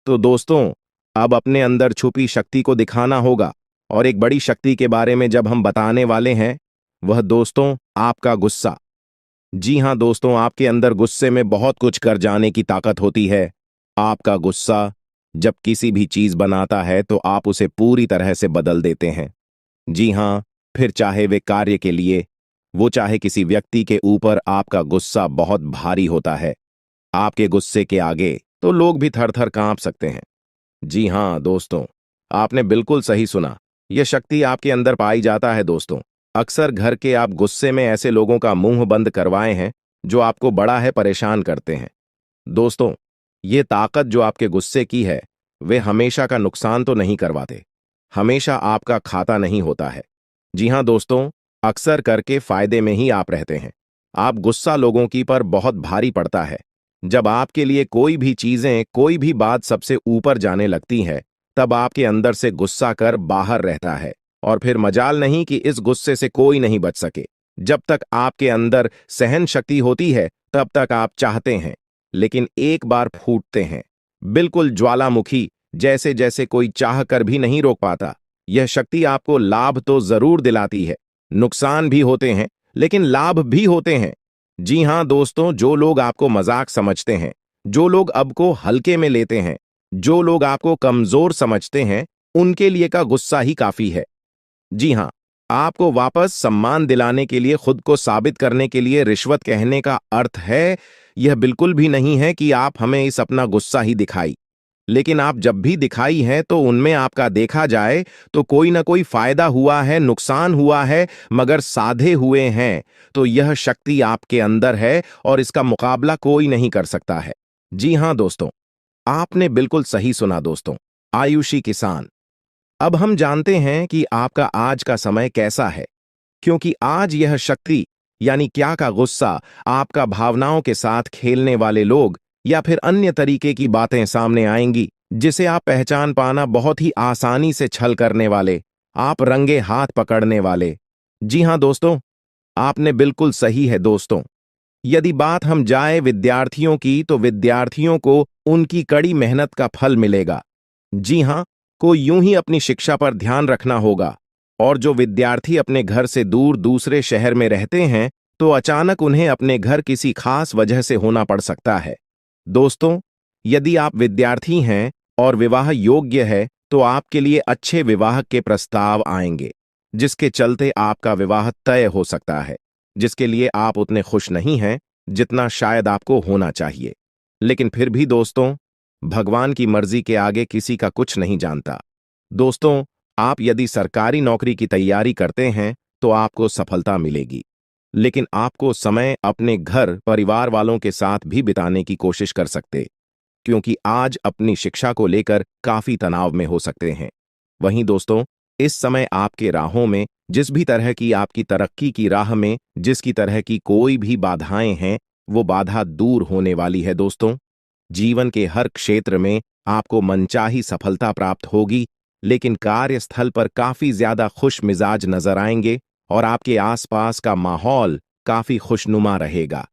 तो दोस्तों अब अपने अंदर छुपी शक्ति को दिखाना होगा। और एक बड़ी शक्ति के बारे में जब हम बताने वाले हैं, वह दोस्तों आपका गुस्सा। जी हां दोस्तों, आपके अंदर गुस्से में बहुत कुछ कर जाने की ताकत होती है। आपका गुस्सा जब किसी भी चीज बनाता है तो आप उसे पूरी तरह से बदल देते हैं। जी हां, फिर चाहे वे कार्य के लिए, वो चाहे किसी व्यक्ति के ऊपर, आपका गुस्सा बहुत भारी होता है। आपके गुस्से के आगे तो लोग भी थर थर कांप सकते हैं। जी हाँ दोस्तों, आपने बिल्कुल सही सुना। यह शक्ति आपके अंदर पाई जाता है दोस्तों। अक्सर घर के आप गुस्से में ऐसे लोगों का मुंह बंद करवाए हैं जो आपको बड़ा है परेशान करते हैं। दोस्तों, ये ताकत जो आपके गुस्से की है, वे हमेशा का नुकसान तो नहीं करवाते, हमेशा आपका खाता नहीं होता है। जी हाँ दोस्तों, अक्सर करके फायदे में ही आप रहते हैं। आप गुस्सा लोगों की पर बहुत भारी पड़ता है। जब आपके लिए कोई भी चीजें, कोई भी बात सबसे ऊपर जाने लगती है, तब आपके अंदर से गुस्सा कर बाहर रहता है। और फिर मजाल नहीं कि इस गुस्से से कोई नहीं बच सके। जब तक आपके अंदर सहन शक्ति होती है, तब तक आप चाहते हैं, लेकिन एक बार फूटते हैं, बिल्कुल ज्वालामुखी, जैसे जैसे कोई चाह कर भी नहीं रोक पाता। यह शक्ति आपको लाभ तो जरूर दिलाती है, नुकसान भी होते हैं, लेकिन लाभ भी होते हैं। जी हां दोस्तों, जो लोग आपको मजाक समझते हैं, जो लोग अब को हल्के में लेते हैं, जो लोग आपको कमजोर समझते हैं, उनके लिए का गुस्सा ही काफी है। जी हां, आपको वापस सम्मान दिलाने के लिए, खुद को साबित करने के लिए रिश्वत कहने का अर्थ है, यह बिल्कुल भी नहीं है कि आप हमें इस अपना गुस्सा ही दिखाई। लेकिन आप जब भी दिखाई है तो उनमें आपका देखा जाए तो कोई ना कोई फायदा हुआ है, नुकसान हुआ है, मगर साधे हुए हैं। तो यह शक्ति आपके अंदर है और इसका मुकाबला कोई नहीं कर सकता है। जी हां दोस्तों, आपने बिल्कुल सही सुना दोस्तों। आयुषी किसान, अब हम जानते हैं कि आपका आज का समय कैसा है, क्योंकि आज यह शक्ति यानी क्या का गुस्सा, आपका भावनाओं के साथ खेलने वाले लोग या फिर अन्य तरीके की बातें सामने आएंगी, जिसे आप पहचान पाना बहुत ही आसानी से छल करने वाले, आप रंगे हाथ पकड़ने वाले। जी हां दोस्तों, आपने बिल्कुल सही है दोस्तों। यदि बात हम जाए विद्यार्थियों की, तो विद्यार्थियों को उनकी कड़ी मेहनत का फल मिलेगा। जी हां, को यूं ही अपनी शिक्षा पर ध्यान रखना होगा। और जो विद्यार्थी अपने घर से दूर दूसरे शहर में रहते हैं, तो अचानक उन्हें अपने घर किसी खास वजह से होना पड़ सकता है। दोस्तों, यदि आप विद्यार्थी हैं और विवाह योग्य है, तो आपके लिए अच्छे विवाह के प्रस्ताव आएंगे, जिसके चलते आपका विवाह तय हो सकता है, जिसके लिए आप उतने खुश नहीं हैं जितना शायद आपको होना चाहिए। लेकिन फिर भी दोस्तों, भगवान की मर्जी के आगे किसी का कुछ नहीं जानता। दोस्तों, आप यदि सरकारी नौकरी की तैयारी करते हैं तो आपको सफलता मिलेगी, लेकिन आपको समय अपने घर परिवार वालों के साथ भी बिताने की कोशिश कर सकते, क्योंकि आज अपनी शिक्षा को लेकर काफी तनाव में हो सकते हैं। वहीं दोस्तों, इस समय आपके राहों में, जिस भी तरह की आपकी तरक्की की राह में जिसकी तरह की कोई भी बाधाएं हैं, वो बाधा दूर होने वाली है दोस्तों। जीवन के हर क्षेत्र में आपको मनचाही सफलता प्राप्त होगी, लेकिन कार्यस्थल पर काफी ज्यादा खुश मिजाज नजर आएंगे और आपके आसपास का माहौल काफी खुशनुमा रहेगा,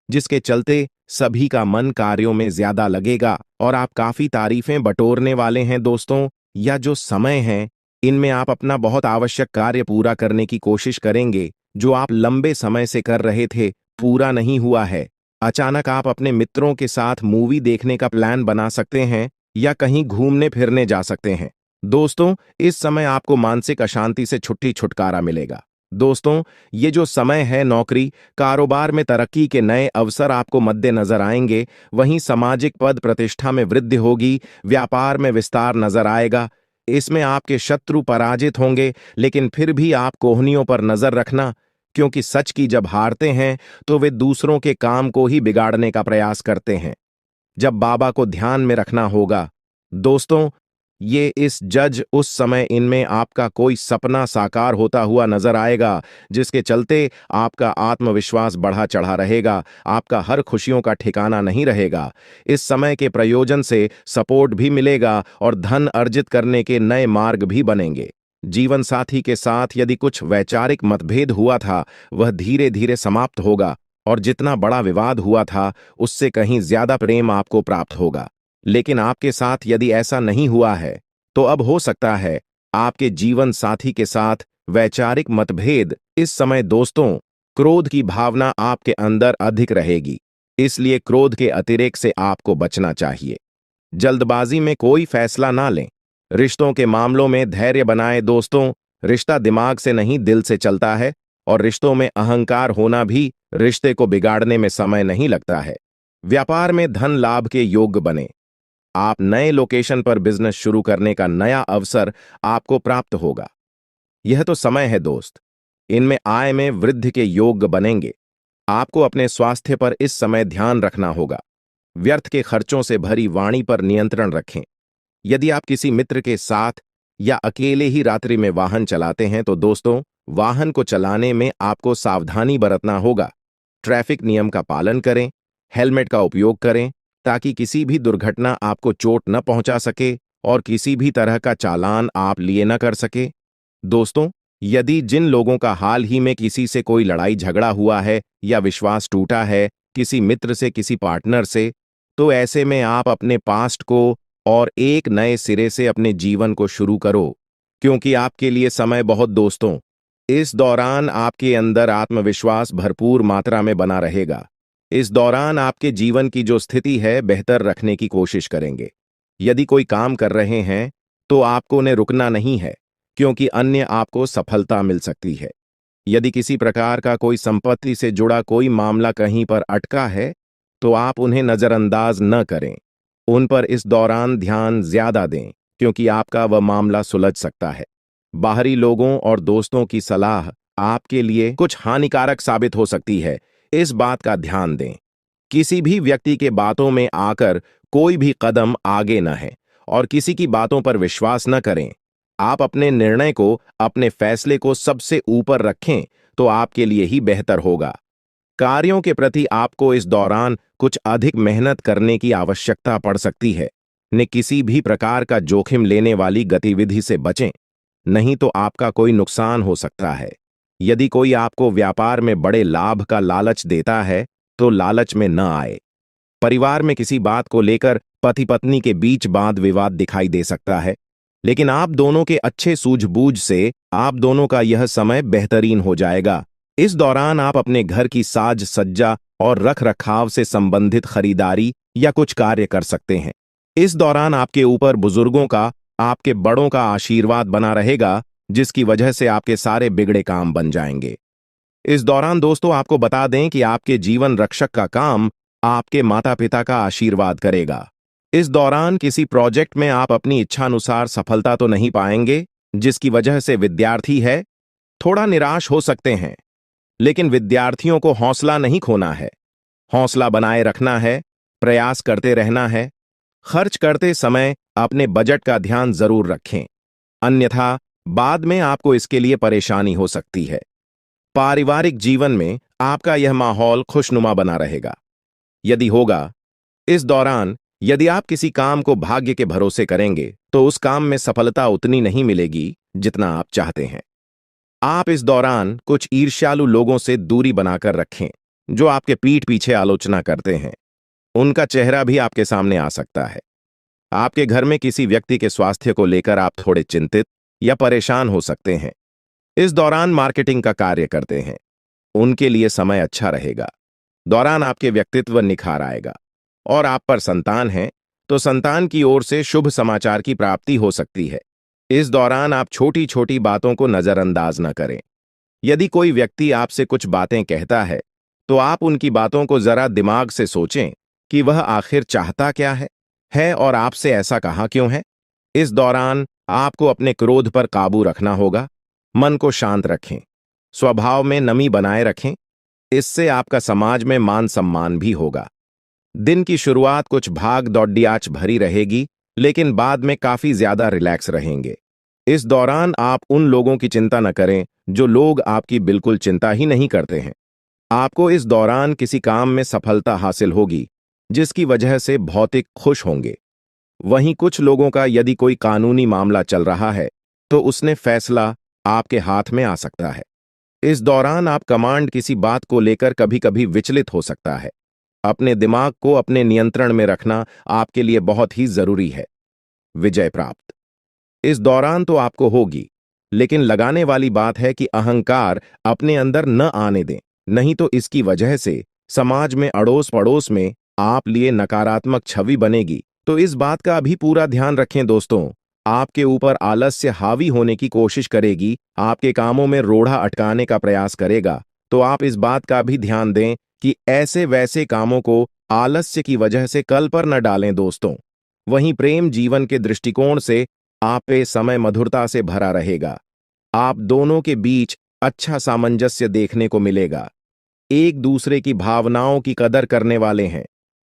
जिसके चलते सभी का मन कार्यों में ज्यादा लगेगा और आप काफी तारीफें बटोरने वाले हैं दोस्तों। या जो समय है, इनमें आप अपना बहुत आवश्यक कार्य पूरा करने की कोशिश करेंगे, जो आप लंबे समय से कर रहे थे, पूरा नहीं हुआ है। अचानक आप अपने मित्रों के साथ मूवी देखने का प्लान बना सकते हैं या कहीं घूमने फिरने जा सकते हैं। दोस्तों, इस समय आपको मानसिक अशांति से छुटकारा मिलेगा। दोस्तों, ये जो समय है, नौकरी कारोबार में तरक्की के नए अवसर आपको मद्देनजर आएंगे, वहीं सामाजिक पद प्रतिष्ठा में वृद्धि होगी, व्यापार में विस्तार नजर आएगा। इसमें आपके शत्रु पराजित होंगे, लेकिन फिर भी आप कोहनियों पर नजर रखना, क्योंकि सच की जब हारते हैं तो वे दूसरों के काम को ही बिगाड़ने का प्रयास करते हैं। जब बाबा को ध्यान में रखना होगा। दोस्तों, ये इस जज उस समय इनमें आपका कोई सपना साकार होता हुआ नजर आएगा, जिसके चलते आपका आत्मविश्वास बढ़ा चढ़ा रहेगा, आपका हर खुशियों का ठिकाना नहीं रहेगा। इस समय के प्रयोजन से सपोर्ट भी मिलेगा और धन अर्जित करने के नए मार्ग भी बनेंगे। जीवन साथी के साथ यदि कुछ वैचारिक मतभेद हुआ था, वह धीरे धीरे समाप्त होगा और जितना बड़ा विवाद हुआ था, उससे कहीं ज्यादा प्रेम आपको प्राप्त होगा। लेकिन आपके साथ यदि ऐसा नहीं हुआ है, तो अब हो सकता है आपके जीवन साथी के साथ वैचारिक मतभेद। इस समय दोस्तों, क्रोध की भावना आपके अंदर अधिक रहेगी, इसलिए क्रोध के अतिरेक से आपको बचना चाहिए। जल्दबाजी में कोई फैसला ना लें। रिश्तों के मामलों में धैर्य बनाएं दोस्तों। रिश्ता दिमाग से नहीं, दिल से चलता है, और रिश्तों में अहंकार होना भी रिश्ते को बिगाड़ने में समय नहीं लगता है। व्यापार में धन लाभ के योग्य बने। आप नए लोकेशन पर बिजनेस शुरू करने का नया अवसर आपको प्राप्त होगा। यह तो समय है दोस्त, इनमें आय में वृद्धि के योग बनेंगे। आपको अपने स्वास्थ्य पर इस समय ध्यान रखना होगा। व्यर्थ के खर्चों से भरी वाणी पर नियंत्रण रखें। यदि आप किसी मित्र के साथ या अकेले ही रात्रि में वाहन चलाते हैं तो दोस्तों, वाहन को चलाने में आपको सावधानी बरतना होगा। ट्रैफिक नियम का पालन करें, हेलमेट का उपयोग करें ताकि किसी भी दुर्घटना आपको चोट न पहुंचा सके और किसी भी तरह का चालान आप लिए न कर सके। दोस्तों, यदि जिन लोगों का हाल ही में किसी से कोई लड़ाई झगड़ा हुआ है या विश्वास टूटा है, किसी मित्र से, किसी पार्टनर से, तो ऐसे में आप अपने पास्ट को और एक नए सिरे से अपने जीवन को शुरू करो, क्योंकि आपके लिए समय बहुत दोस्तों। इस दौरान आपके अंदर आत्मविश्वास भरपूर मात्रा में बना रहेगा। इस दौरान आपके जीवन की जो स्थिति है बेहतर रखने की कोशिश करेंगे। यदि कोई काम कर रहे हैं तो आपको उन्हें रुकना नहीं है, क्योंकि अन्य आपको सफलता मिल सकती है। यदि किसी प्रकार का कोई संपत्ति से जुड़ा कोई मामला कहीं पर अटका है तो आप उन्हें नजरअंदाज न करें। उन पर इस दौरान ध्यान ज्यादा दें, क्योंकि आपका वह मामला सुलझ सकता है। बाहरी लोगों और दोस्तों की सलाह आपके लिए कुछ हानिकारक साबित हो सकती है, इस बात का ध्यान दें। किसी भी व्यक्ति के बातों में आकर कोई भी कदम आगे न है और किसी की बातों पर विश्वास न करें। आप अपने निर्णय को, अपने फैसले को सबसे ऊपर रखें तो आपके लिए ही बेहतर होगा। कार्यों के प्रति आपको इस दौरान कुछ अधिक मेहनत करने की आवश्यकता पड़ सकती है। ने किसी भी प्रकार का जोखिम लेने वाली गतिविधि से बचें, नहीं तो आपका कोई नुकसान हो सकता है। यदि कोई आपको व्यापार में बड़े लाभ का लालच देता है तो लालच में न आए। परिवार में किसी बात को लेकर पति पत्नी के बीच वाद विवाद दिखाई दे सकता है, लेकिन आप दोनों के अच्छे सूझबूझ से आप दोनों का यह समय बेहतरीन हो जाएगा। इस दौरान आप अपने घर की साज सज्जा और रख रखाव से संबंधित खरीदारी या कुछ कार्य कर सकते हैं। इस दौरान आपके ऊपर बुजुर्गों का, आपके बड़ों का आशीर्वाद बना रहेगा, जिसकी वजह से आपके सारे बिगड़े काम बन जाएंगे। इस दौरान दोस्तों आपको बता दें कि आपके जीवन रक्षक का काम आपके माता पिता का आशीर्वाद करेगा। इस दौरान किसी प्रोजेक्ट में आप अपनी इच्छानुसार सफलता तो नहीं पाएंगे, जिसकी वजह से विद्यार्थी है थोड़ा निराश हो सकते हैं, लेकिन विद्यार्थियों को हौसला नहीं खोना है। हौसला बनाए रखना है, प्रयास करते रहना है। खर्च करते समय अपने बजट का ध्यान जरूर रखें, अन्यथा बाद में आपको इसके लिए परेशानी हो सकती है। पारिवारिक जीवन में आपका यह माहौल खुशनुमा बना रहेगा। यदि होगा, इस दौरान यदि आप किसी काम को भाग्य के भरोसे करेंगे तो उस काम में सफलता उतनी नहीं मिलेगी जितना आप चाहते हैं। आप इस दौरान कुछ ईर्ष्यालु लोगों से दूरी बनाकर रखें, जो आपके पीठ पीछे आलोचना करते हैं। उनका चेहरा भी आपके सामने आ सकता है। आपके घर में किसी व्यक्ति के स्वास्थ्य को लेकर आप थोड़े चिंतित या परेशान हो सकते हैं। इस दौरान मार्केटिंग का कार्य करते हैं, उनके लिए समय अच्छा रहेगा। दौरान आपके व्यक्तित्व निखार आएगा। और आप पर संतान है तो संतान की ओर से शुभ समाचार की प्राप्ति हो सकती है। इस दौरान आप छोटी छोटी बातों को नजरअंदाज न करें। यदि कोई व्यक्ति आपसे कुछ बातें कहता है तो आप उनकी बातों को जरा दिमाग से सोचें कि वह आखिर चाहता क्या है और आपसे ऐसा कहा क्यों है। इस दौरान आपको अपने क्रोध पर काबू रखना होगा। मन को शांत रखें, स्वभाव में नमी बनाए रखें, इससे आपका समाज में मान सम्मान भी होगा। दिन की शुरुआत कुछ भाग दौड़ियाच भरी रहेगी, लेकिन बाद में काफी ज्यादा रिलैक्स रहेंगे। इस दौरान आप उन लोगों की चिंता न करें जो लोग आपकी बिल्कुल चिंता ही नहीं करते हैं। आपको इस दौरान किसी काम में सफलता हासिल होगी, जिसकी वजह से भौतिक खुश होंगे। वहीं कुछ लोगों का यदि कोई कानूनी मामला चल रहा है तो उसने फैसला आपके हाथ में आ सकता है। इस दौरान आप कमांड किसी बात को लेकर कभी कभी विचलित हो सकता है। अपने दिमाग को अपने नियंत्रण में रखना आपके लिए बहुत ही जरूरी है। विजय प्राप्त इस दौरान तो आपको होगी, लेकिन लगाने वाली बात है कि अहंकार अपने अंदर न आने दें, नहीं तो इसकी वजह से समाज में अड़ोस पड़ोस में आप लिए नकारात्मक छवि बनेगी। तो इस बात का अभी पूरा ध्यान रखें दोस्तों। आपके ऊपर आलस्य हावी होने की कोशिश करेगी, आपके कामों में रोड़ा अटकाने का प्रयास करेगा। तो आप इस बात का भी ध्यान दें कि ऐसे वैसे कामों को आलस्य की वजह से कल पर न डालें दोस्तों। वहीं प्रेम जीवन के दृष्टिकोण से आप पे समय मधुरता से भरा रहेगा। आप दोनों के बीच अच्छा सामंजस्य देखने को मिलेगा। एक दूसरे की भावनाओं की कदर करने वाले हैं।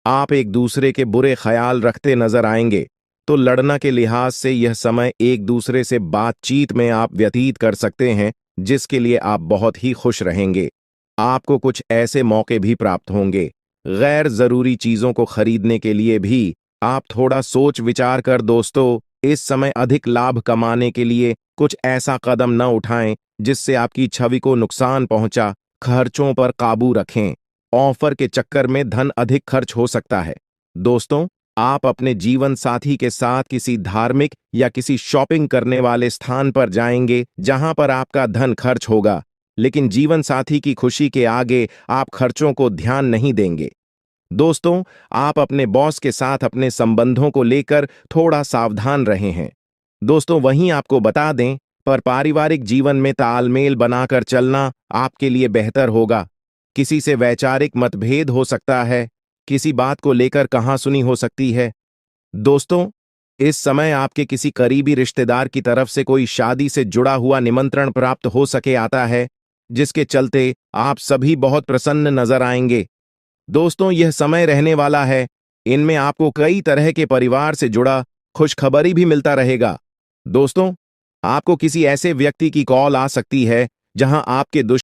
आप एक दूसरे के बुरे ख्याल रखते नजर आएंगे, तो लड़ना के लिहाज से यह समय एक दूसरे से बातचीत में आप व्यतीत कर सकते हैं, जिसके लिए आप बहुत ही खुश रहेंगे। आपको कुछ ऐसे मौके भी प्राप्त होंगे। गैर जरूरी चीजों को खरीदने के लिए भी आप थोड़ा सोच विचार कर दोस्तों, इस समय अधिक लाभ कमाने के लिए कुछ ऐसा कदम न उठाएं जिससे आपकी छवि को नुकसान पहुंचा। खर्चों पर काबू रखें। ऑफर के चक्कर में धन अधिक खर्च हो सकता है। दोस्तों, आप अपने जीवन साथी के साथ किसी धार्मिक या किसी शॉपिंग करने वाले स्थान पर जाएंगे जहां पर आपका धन खर्च होगा, लेकिन जीवन साथी की खुशी के आगे आप खर्चों को ध्यान नहीं देंगे। दोस्तों, आप अपने बॉस के साथ अपने संबंधों को लेकर थोड़ा सावधान रहे हैं। दोस्तों, वहीं आपको बता दें, पर पारिवारिक जीवन में तालमेल बनाकर चलना आपके लिए बेहतर होगा। किसी से वैचारिक मतभेद हो सकता है। किसी बात को लेकर कहासुनी हो सकती है। दोस्तों, इस समय आपके किसी करीबी रिश्तेदार की तरफ से कोई शादी से जुड़ा हुआ निमंत्रण प्राप्त हो सके आता है, जिसके चलते आप सभी बहुत प्रसन्न नजर आएंगे। दोस्तों, यह समय रहने वाला है। इनमें आपको कई तरह के परिवार से जुड़ा खुशखबरी भी मिलता रहेगा। दोस्तों, आपको किसी ऐसे व्यक्ति की कॉल आ सकती है जहां आपके